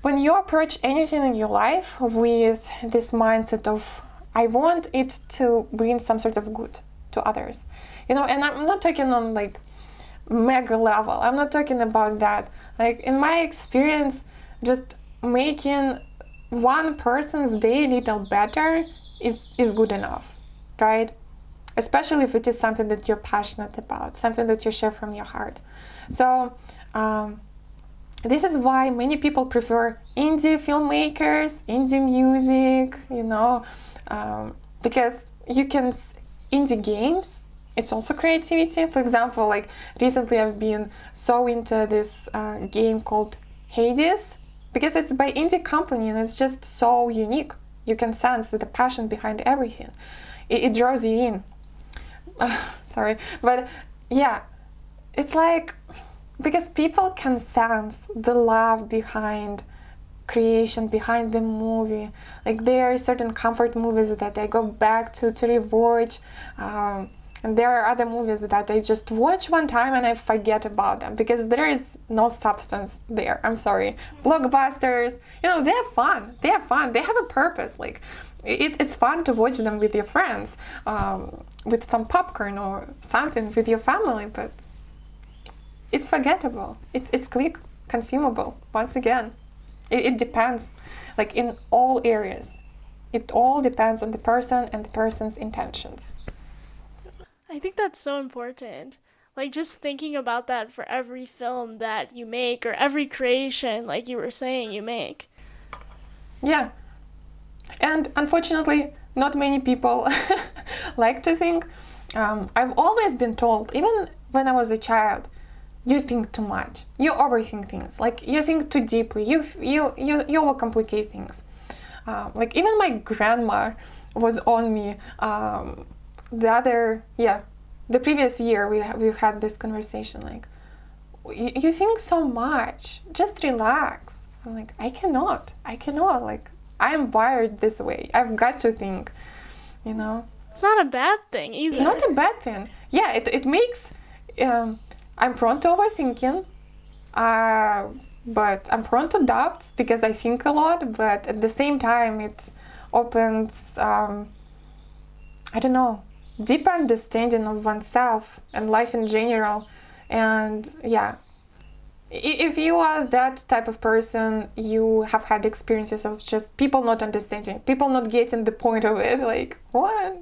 when you approach anything in your life with this mindset of, I want it to bring some sort of good to others, and I'm not talking on like mega level. I'm not talking about that. Like, in my experience, just making one person's day a little better is good enough, right? Especially if it is something that you're passionate about, something that you share from your heart. So this is why many people prefer indie filmmakers, indie music, because you can, indie games, it's also creativity. For example, like recently I've been so into this game called Hades, because it's by indie company and it's just so unique. You can sense the passion behind everything. It draws you in. Sorry, but yeah, it's like, because people can sense the love behind creation, behind the movie. Like, there are certain comfort movies that I go back to rewatch, and there are other movies that I just watch one time and I forget about them because there is no substance there. I'm sorry. Blockbusters, they're fun. They have a purpose. Like, it's fun to watch them with your friends, with some popcorn or something with your family, but it's forgettable. It's quick, consumable. Once again, it depends, like in all areas. It all depends on the person and the person's intentions. I think that's so important. Like, just thinking about that for every film that you make or every creation, like you were saying, you make. Yeah. And unfortunately, not many people like to think. I've always been told, even when I was a child, you think too much. You overthink things. Like, you think too deeply. You overcomplicate things. Like, even my grandma was on me. The previous year we had this conversation. Like, you think so much. Just relax. I'm like, I cannot. Like, I'm wired this way. I've got to think. It's not a bad thing either. It's not a bad thing. Yeah, it makes. I'm prone to overthinking, but I'm prone to doubts because I think a lot, but at the same time it opens, deeper understanding of oneself and life in general. And yeah, if you are that type of person, you have had experiences of just people not understanding, people not getting the point of it, like, what?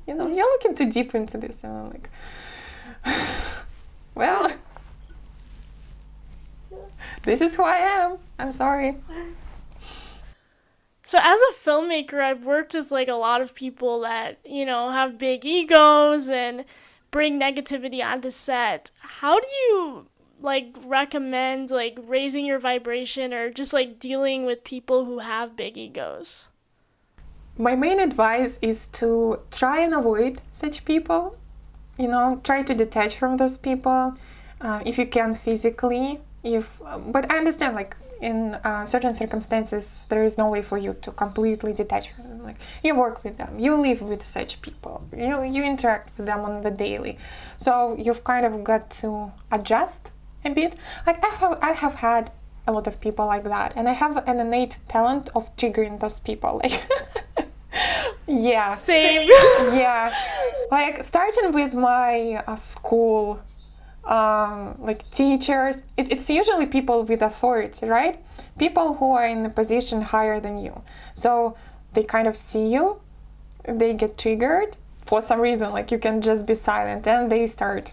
You're looking too deep into this, and I'm like, well, this is who I am. I'm sorry. So as a filmmaker, I've worked with like a lot of people that, have big egos and bring negativity onto set. How do you recommend raising your vibration or just dealing with people who have big egos? My main advice is to try and avoid such people. Try to detach from those people if you can physically. But I understand, in certain circumstances, there is no way for you to completely detach from them. Like, you work with them, you live with such people, you interact with them on the daily. So you've kind of got to adjust a bit. Like, I have had a lot of people like that, and I have an innate talent of triggering those people. Like, yeah. Same. Yeah. Like, starting with my school, teachers, it's usually people with authority, right? People who are in a position higher than you. So they kind of see you, they get triggered for some reason, like you can just be silent, and they start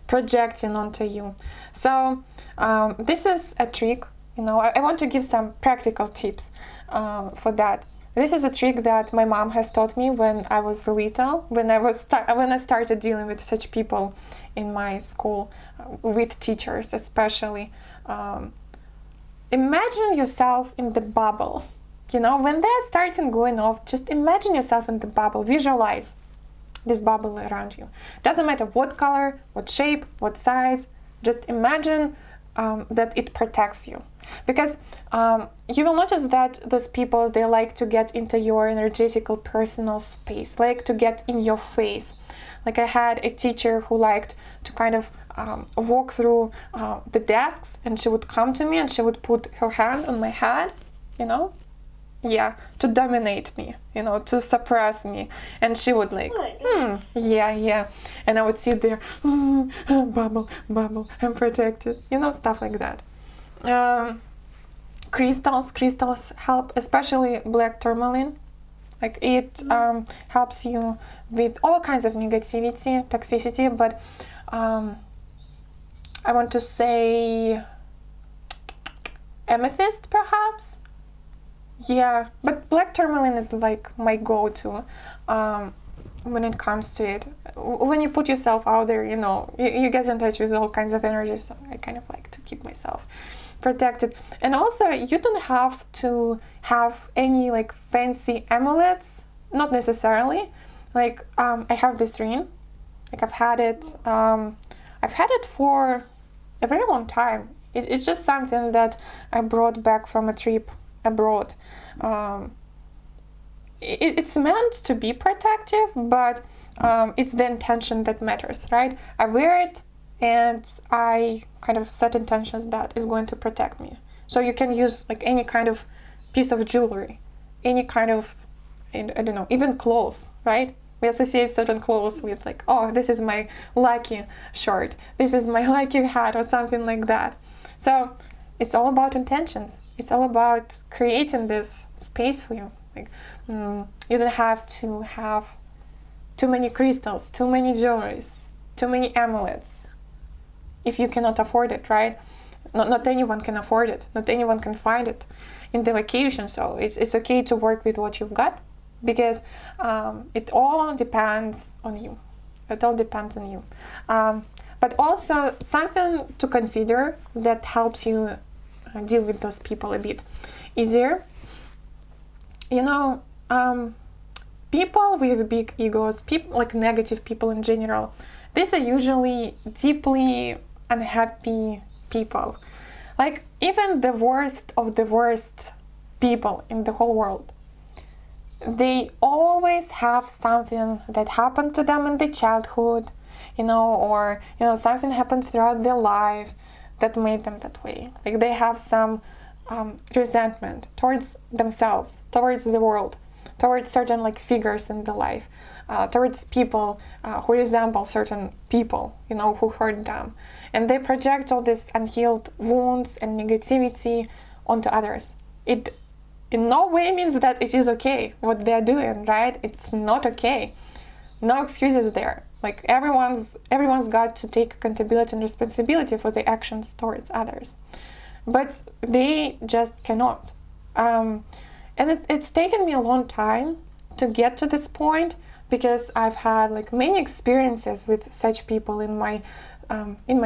projecting onto you. So this is a trick I want to give some practical tips for that. This is a trick that my mom has taught me when I was little, when I started dealing with such people in my school, with teachers especially. Imagine yourself in the bubble. When that's starting going off, just imagine yourself in the bubble. Visualize this bubble around you. Doesn't matter what color, what shape, what size. Just imagine that it protects you. Because you will notice that those people, they like to get into your energetical personal space, like to get in your face. Like I had a teacher who liked to kind of walk through the desks, and she would come to me and she would put her hand on my head, to dominate me, to suppress me. And she would like, yeah. And I would sit there, bubble, I'm protected, stuff like that. Crystals help, especially black tourmaline. Like it helps you with all kinds of negativity, toxicity, but I want to say amethyst perhaps. Yeah, but black tourmaline is like my go-to when it comes to it. When you put yourself out there, you get in touch with all kinds of energy, so I kind of like to keep myself protected. And also, you don't have to have any like fancy amulets, not necessarily. Like I have this ring, like I've had it for a very long time. It's just something that I brought back from a trip abroad. It's meant to be protective, but it's the intention that matters, right? I wear it and I kind of set intentions that is going to protect me. So you can use like any kind of piece of jewelry, any kind of, I don't know, even clothes, right? We associate certain clothes with like, oh, this is my lucky shirt, this is my lucky hat, or something like that. So it's all about intentions. It's all about creating this space for you. Like you don't have to have too many crystals, too many jewelries, too many amulets if you cannot afford it, right? Not anyone can afford it. Not anyone can find it in the location. So it's okay to work with what you've got, because it all depends on you. It all depends on you. But also something to consider that helps you deal with those people a bit easier. People with big egos, people like negative people in general, these are usually deeply unhappy people. Like even the worst of the worst people in the whole world, they always have something that happened to them in their childhood, or something happened throughout their life that made them that way. Like they have some resentment towards themselves, towards the world, towards certain like figures in the life, towards people who resemble certain people, who hurt them. And they project all these unhealed wounds and negativity onto others. It in no way means that it is okay what they're doing, right? It's not okay. No excuses there. Like everyone's got to take accountability and responsibility for their actions towards others. But they just cannot. And it's taken me a long time to get to this point, because I've had like many experiences with such people in my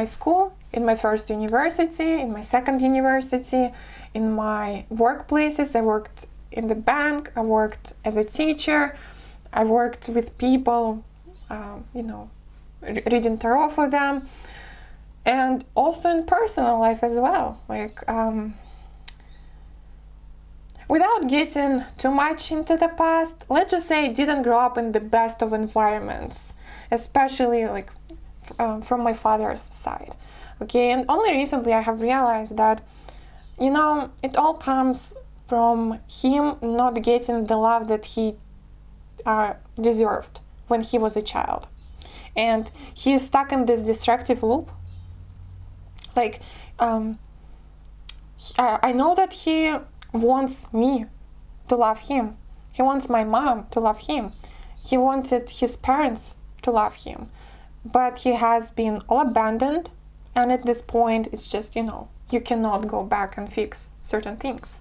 school, in my first university, in my second university, in my workplaces. I worked in the bank, I worked as a teacher, I worked with people, reading tarot for them, and also in personal life as well. Like, without getting too much into the past, let's just say I didn't grow up in the best of environments, especially like from my father's side. Okay, and only recently I have realized that, it all comes from him not getting the love that he deserved when he was a child. And he is stuck in this destructive loop. Like, I know that he wants me to love him. He wants my mom to love him. He wanted his parents to love him. But he has been all abandoned. And at this point, it's just, you cannot go back and fix certain things.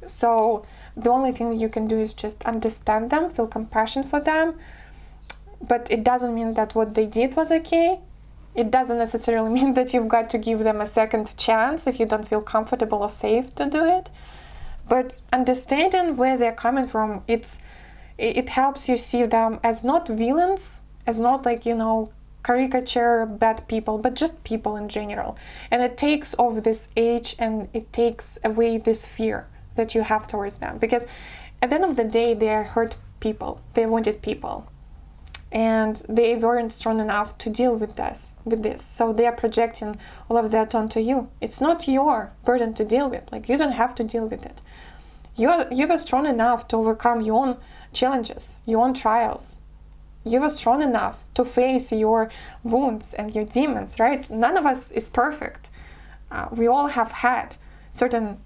So the only thing you can do is just understand them, feel compassion for them. But it doesn't mean that what they did was okay. It doesn't necessarily mean that you've got to give them a second chance if you don't feel comfortable or safe to do it. But understanding where they're coming from, it helps you see them as not villains, as not like, caricature bad people, but just people in general. And it takes off this age and it takes away this fear that you have towards them. Because at the end of the day, they are hurt people, they wounded people. And they weren't strong enough to deal with this. So they are projecting all of that onto you. It's not your burden to deal with. Like, you don't have to deal with it. You were strong enough to overcome your own challenges, your own trials. You were strong enough to face your wounds and your demons, right? None of us is perfect. We all have had certain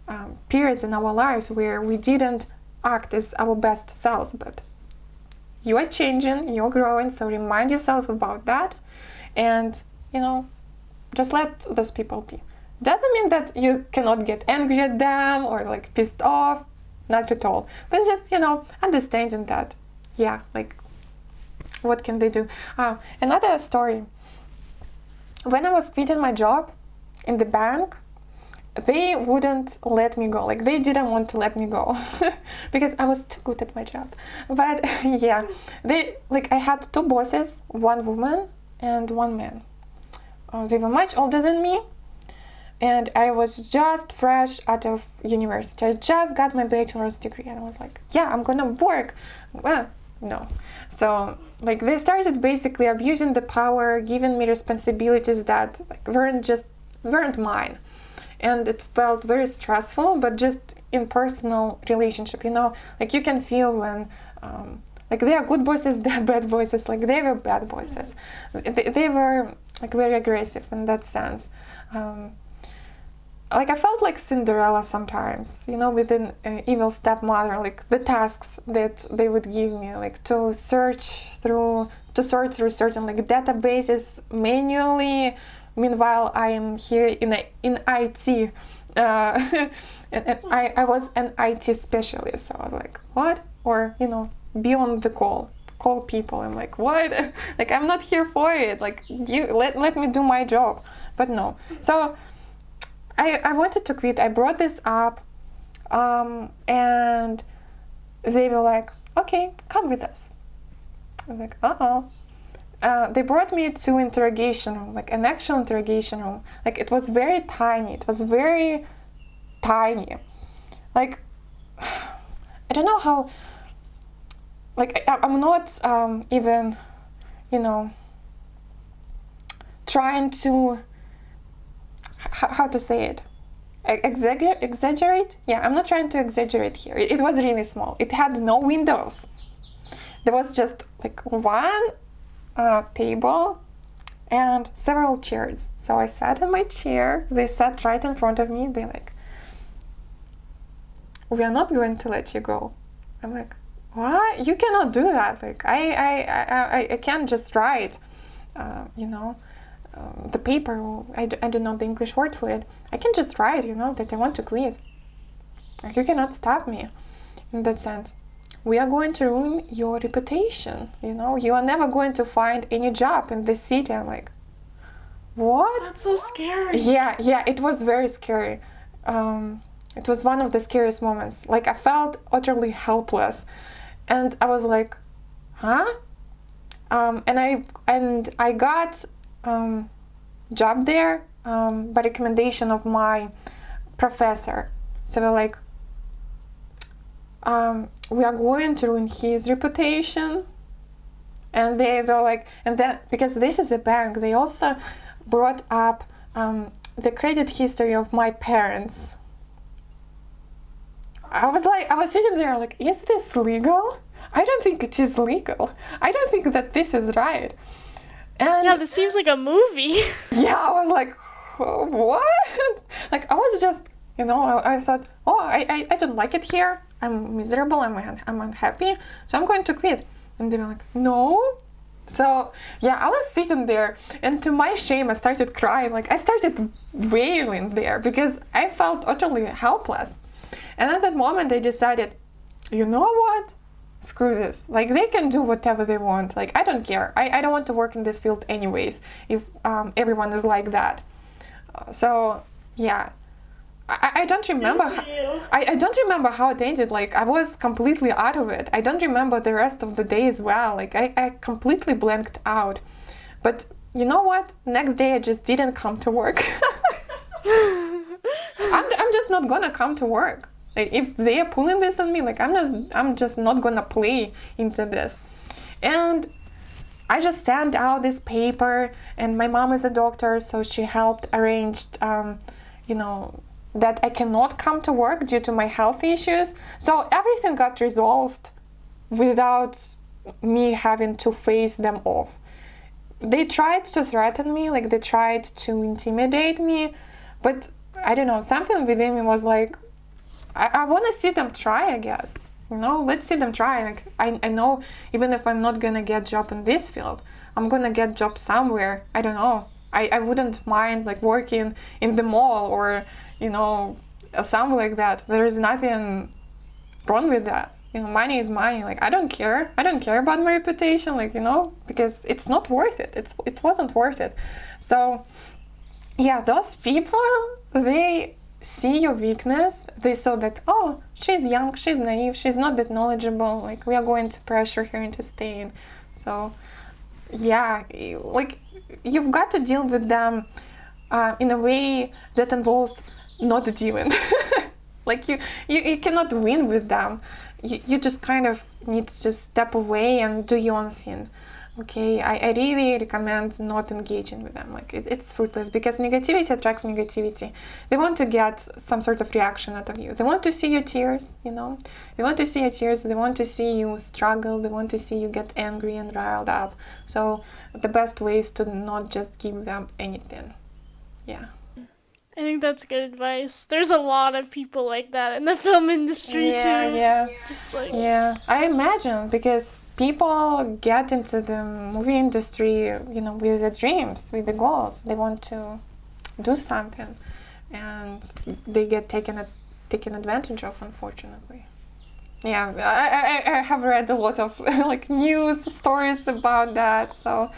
periods in our lives where we didn't act as our best selves, but you are changing, you're growing, so remind yourself about that, and just let those people be. Doesn't mean that you cannot get angry at them or like pissed off, not at all, but just understanding that, what can they do? Another story. When I was quitting my job in the bank, they wouldn't let me go. Like, they didn't want to let me go because I was too good at my job. But I had two bosses, one woman and one man. They were much older than me, and I was just fresh out of university. I just got my bachelor's degree, and I was like, I'm gonna work. Well, no. So they started basically abusing the power, giving me responsibilities that weren't mine. And it felt very stressful, but just in personal relationship, you can feel when, they are good bosses, they are bad bosses, they were bad bosses. They were, very aggressive in that sense. I felt like Cinderella sometimes, with an evil stepmother, the tasks that they would give me, to sort through certain, databases manually. Meanwhile, I am here in IT, and I was an IT specialist, so I was like, what? Or, be on the call people. I'm like, what? I'm not here for it. You let me do my job. But no. So I wanted to quit. I brought this up, and they were like, okay, come with us. I was like, uh-oh. They brought me to interrogation room, an actual interrogation room. It was very tiny. It was very tiny. I don't know how. I'm not even, trying to. How to say it? Exaggerate? Yeah, I'm not trying to exaggerate here. It was really small. It had no windows. There was just one table and several chairs. So I sat in my chair. They sat right in front of me. They we are not going to let you go. I'm like, what? You cannot do that. I can't just write, the paper. I don't know the English word for it. I can just write, that I want to quit. You cannot stop me in that sense. We are going to ruin your reputation, you are never going to find any job in this city. I'm like, what? That's so scary. Yeah, it was very scary. It was one of the scariest moments. I felt utterly helpless, and I was like, huh? And I got job there by recommendation of my professor. So we're like, we are going to ruin his reputation. And they were like, and then, because this is a bank, they also brought up the credit history of my parents. I was sitting there like, is this legal? I don't think it is legal. I don't think that this is right. And yeah, this seems like a movie. Yeah, I was like, what? I was just, I thought, I don't like it here. I'm miserable, I'm unhappy, so I'm going to quit. And they were like, no, So yeah, I was sitting there, and to my shame, I started crying. Like I started wailing there because I felt utterly helpless. And at that moment, I decided, you know what? Screw this. Like they can do whatever they want. Like I don't care. I don't want to work in this field anyways. If everyone is like that. So yeah. I don't remember. I don't remember how it ended. Like I was completely out of it. I don't remember the rest of the day as well. Like I completely blanked out. But you know what? Next day I just didn't come to work. I'm just not gonna come to work. Like, if they are pulling this on me, like I'm just not gonna play into this. And I just sent out this paper, and my mom is a doctor, so she helped arranged, that I cannot come to work due to my health issues. So everything got resolved without me having to face them off. They tried to threaten me, like they tried to intimidate me, but I don't know, something within me was like, I want to see them try, I guess. Let's see them try. Like I know even if I'm not gonna get job in this field, I'm gonna get job somewhere. I don't know. I wouldn't mind like working in the mall or something like that. There is nothing wrong with that. Money is money. Like I don't care about my reputation, because it's not worth it. It wasn't worth it. So yeah, those people, they see your weakness. They saw that, oh, she's young, she's naive, she's not that knowledgeable, like we are going to pressure her into staying. So yeah, like you've got to deal with them in a way that involves not dealing. Like you cannot win with them. You just kind of need to just step away and do your own thing. Okay, I really recommend not engaging with them. Like it's fruitless, because negativity attracts negativity. They want to get some sort of reaction out of you. They want to see your tears, They want to see your tears. They want to see you struggle. They want to see you get angry and riled up. So the best way is to not just give them anything. Yeah. I think that's good advice. There's a lot of people like that in the film industry too. Yeah. Just like I imagine, because people get into the movie industry, with the dreams, with the goals. They want to do something, and they get taken advantage of, unfortunately. Yeah, I have read a lot of like news stories about that. So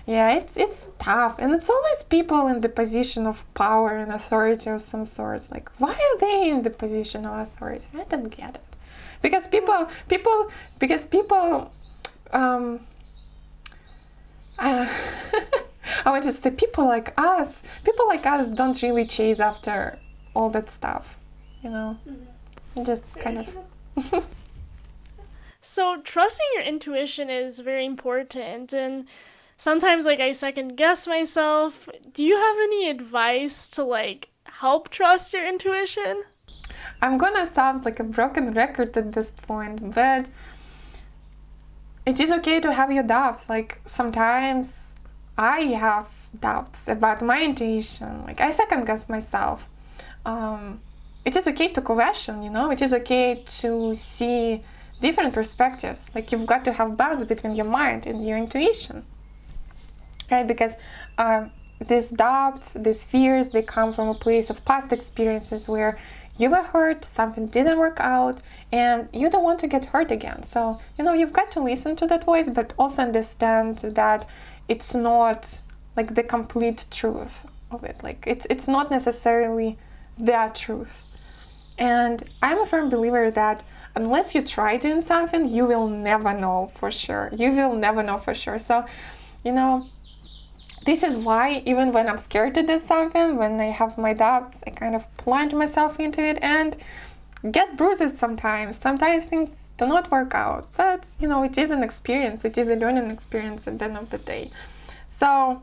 yeah, it's tough, and it's always people in the position of power and authority of some sorts. Like, why are they in the position of authority? I don't get it. Because people I wanted to say people like us don't really chase after all that stuff, just kind of. So trusting your intuition is very important, and sometimes like I second guess myself. Do you have any advice to like help trust your intuition? I'm gonna sound like a broken record at this point, but it is okay to have your doubts. Like sometimes I have doubts about my intuition. Like I second guess myself. It is okay to question, It is okay to see different perspectives. Like you've got to have balance between your mind and your intuition, right? Because these doubts, these fears, they come from a place of past experiences where you were hurt, something didn't work out, and you don't want to get hurt again. So, you've got to listen to that voice, but also understand that it's not like the complete truth of it. Like it's not necessarily the truth. And I'm a firm believer that unless you try doing something, you will never know for sure. So, this is why even when I'm scared to do something, when I have my doubts, I kind of plunge myself into it and get bruises sometimes. Sometimes things do not work out, but it is an experience. It is a learning experience at the end of the day. So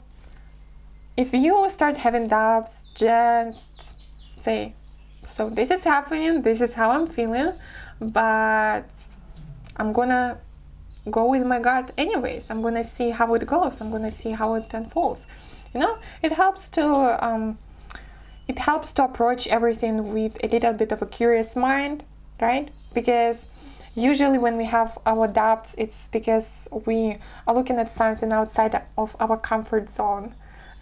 if you start having doubts, just say, so this is happening, this is how I'm feeling, but I'm gonna go with my gut anyways. I'm gonna see how it goes. I'm gonna see how it unfolds. It helps to approach everything with a little bit of a curious mind, right? Because usually when we have our doubts, it's because we are looking at something outside of our comfort zone,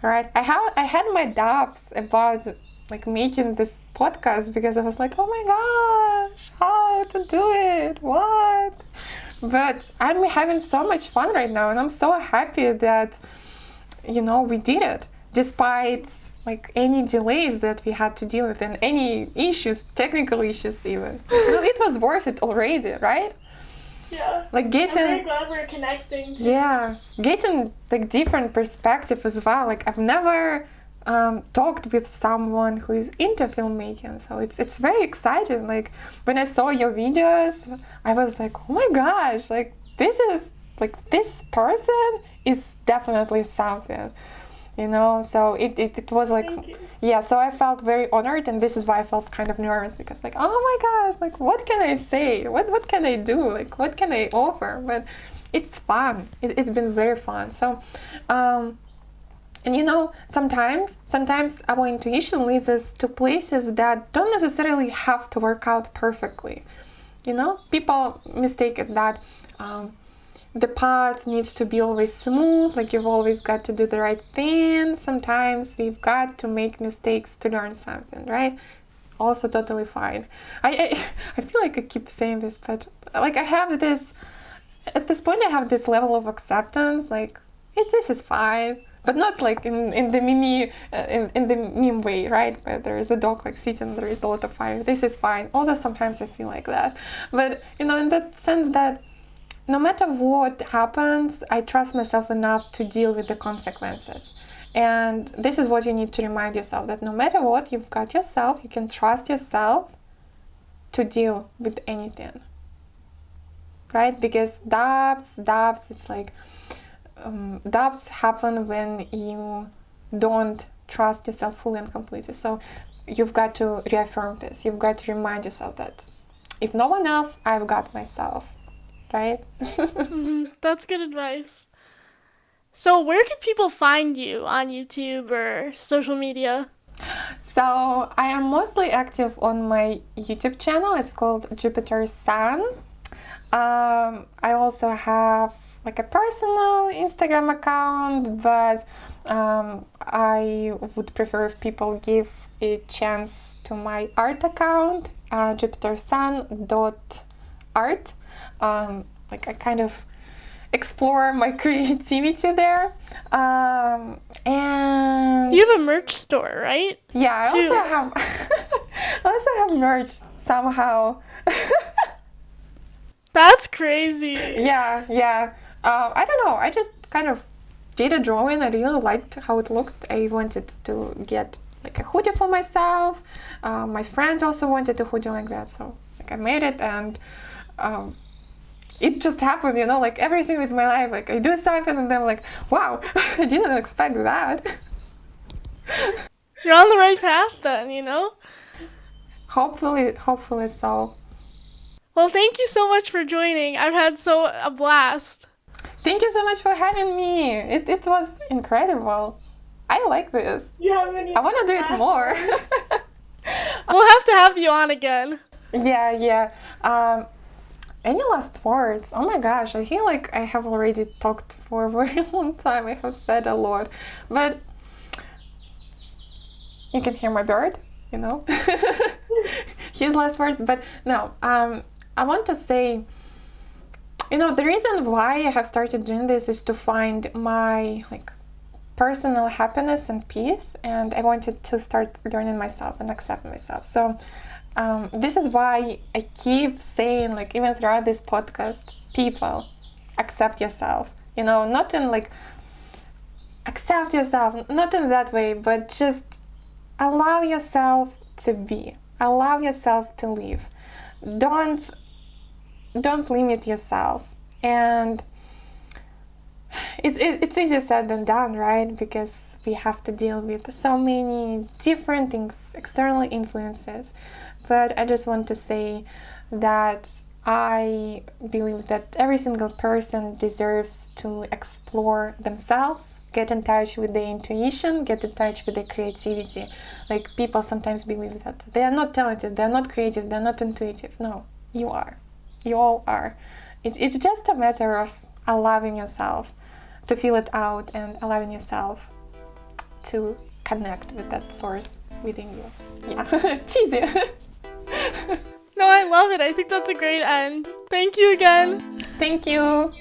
right? I had my doubts about like making this podcast because I was like, oh my gosh, how to do it, what? But I'm having so much fun right now, and I'm so happy that, we did it despite like any delays that we had to deal with and any issues, technical issues even. It was worth it already, right? Yeah. Like getting, I'm very glad we're connecting too. yeah, getting like different perspective as well. Like I've never talked with someone who is into filmmaking, so it's very exciting. Like when I saw your videos, I was like, oh my gosh, like this person is definitely something, so it was like, yeah, so I felt very honored, and this is why I felt kind of nervous, because like, oh my gosh, like what can I say, what can I do, like what can I offer? But it's fun. It's been very fun. So and sometimes our intuition leads us to places that don't necessarily have to work out perfectly. People mistake it that the path needs to be always smooth, like you've always got to do the right thing. Sometimes we've got to make mistakes to learn something, right? Also totally fine. I feel like I keep saying this, but like at this point I have this level of acceptance, like this is fine. But not like in the meme way, right? Where there is a dog like sitting, there is a lot of fire. This is fine. Although sometimes I feel like that. But in that sense that no matter what happens, I trust myself enough to deal with the consequences. And this is what you need to remind yourself, that no matter what, you've got yourself. You can trust yourself to deal with anything, right? Because doubts, it's like doubts happen when you don't trust yourself fully and completely. So you've got to reaffirm this. You've got to remind yourself that if no one else, I've got myself, right? That's good advice. So where can people find you on YouTube or social media? So I am mostly active on my YouTube channel. It's called Jupiter Sun. I also have like a personal Instagram account, but I would prefer if people give a chance to my art account, jupitersun.art. Like I kind of explore my creativity there. And you have a merch store, right? Yeah, I also have merch somehow. That's crazy. Yeah. I don't know. I just kind of did a drawing. I really liked how it looked. I wanted to get like a hoodie for myself. My friend also wanted a hoodie like that, so like I made it, and it just happened, like everything with my life. Like I do something and then I'm like, wow, I didn't expect that. You're on the right path then, Hopefully so. Well, thank you so much for joining. I've had a blast. Thank you so much for having me. It was incredible. I like this. You have any? I want to do it more. We'll have to have you on again. Yeah. Any last words? Oh my gosh, I feel like I have already talked for a very long time. I have said a lot, but you can hear my bird, his last words. But no, I want to say, the reason why I have started doing this is to find my personal happiness and peace, and I wanted to start learning myself and accept myself. So this is why I keep saying, even throughout this podcast, people, accept yourself. Not in accept yourself, not in that way, but just allow yourself to be, allow yourself to live. Don't limit yourself. And it's easier said than done, right? Because we have to deal with so many different things, external influences. But I just want to say that I believe that every single person deserves to explore themselves, get in touch with their intuition, get in touch with their creativity. People sometimes believe that they are not talented, they are not creative, they are not intuitive. No, you are. You all are. It's just a matter of allowing yourself to feel it out and allowing yourself to connect with that source within you. Yeah, cheesy. No, I love it. I think that's a great end. Thank you again. Thank you.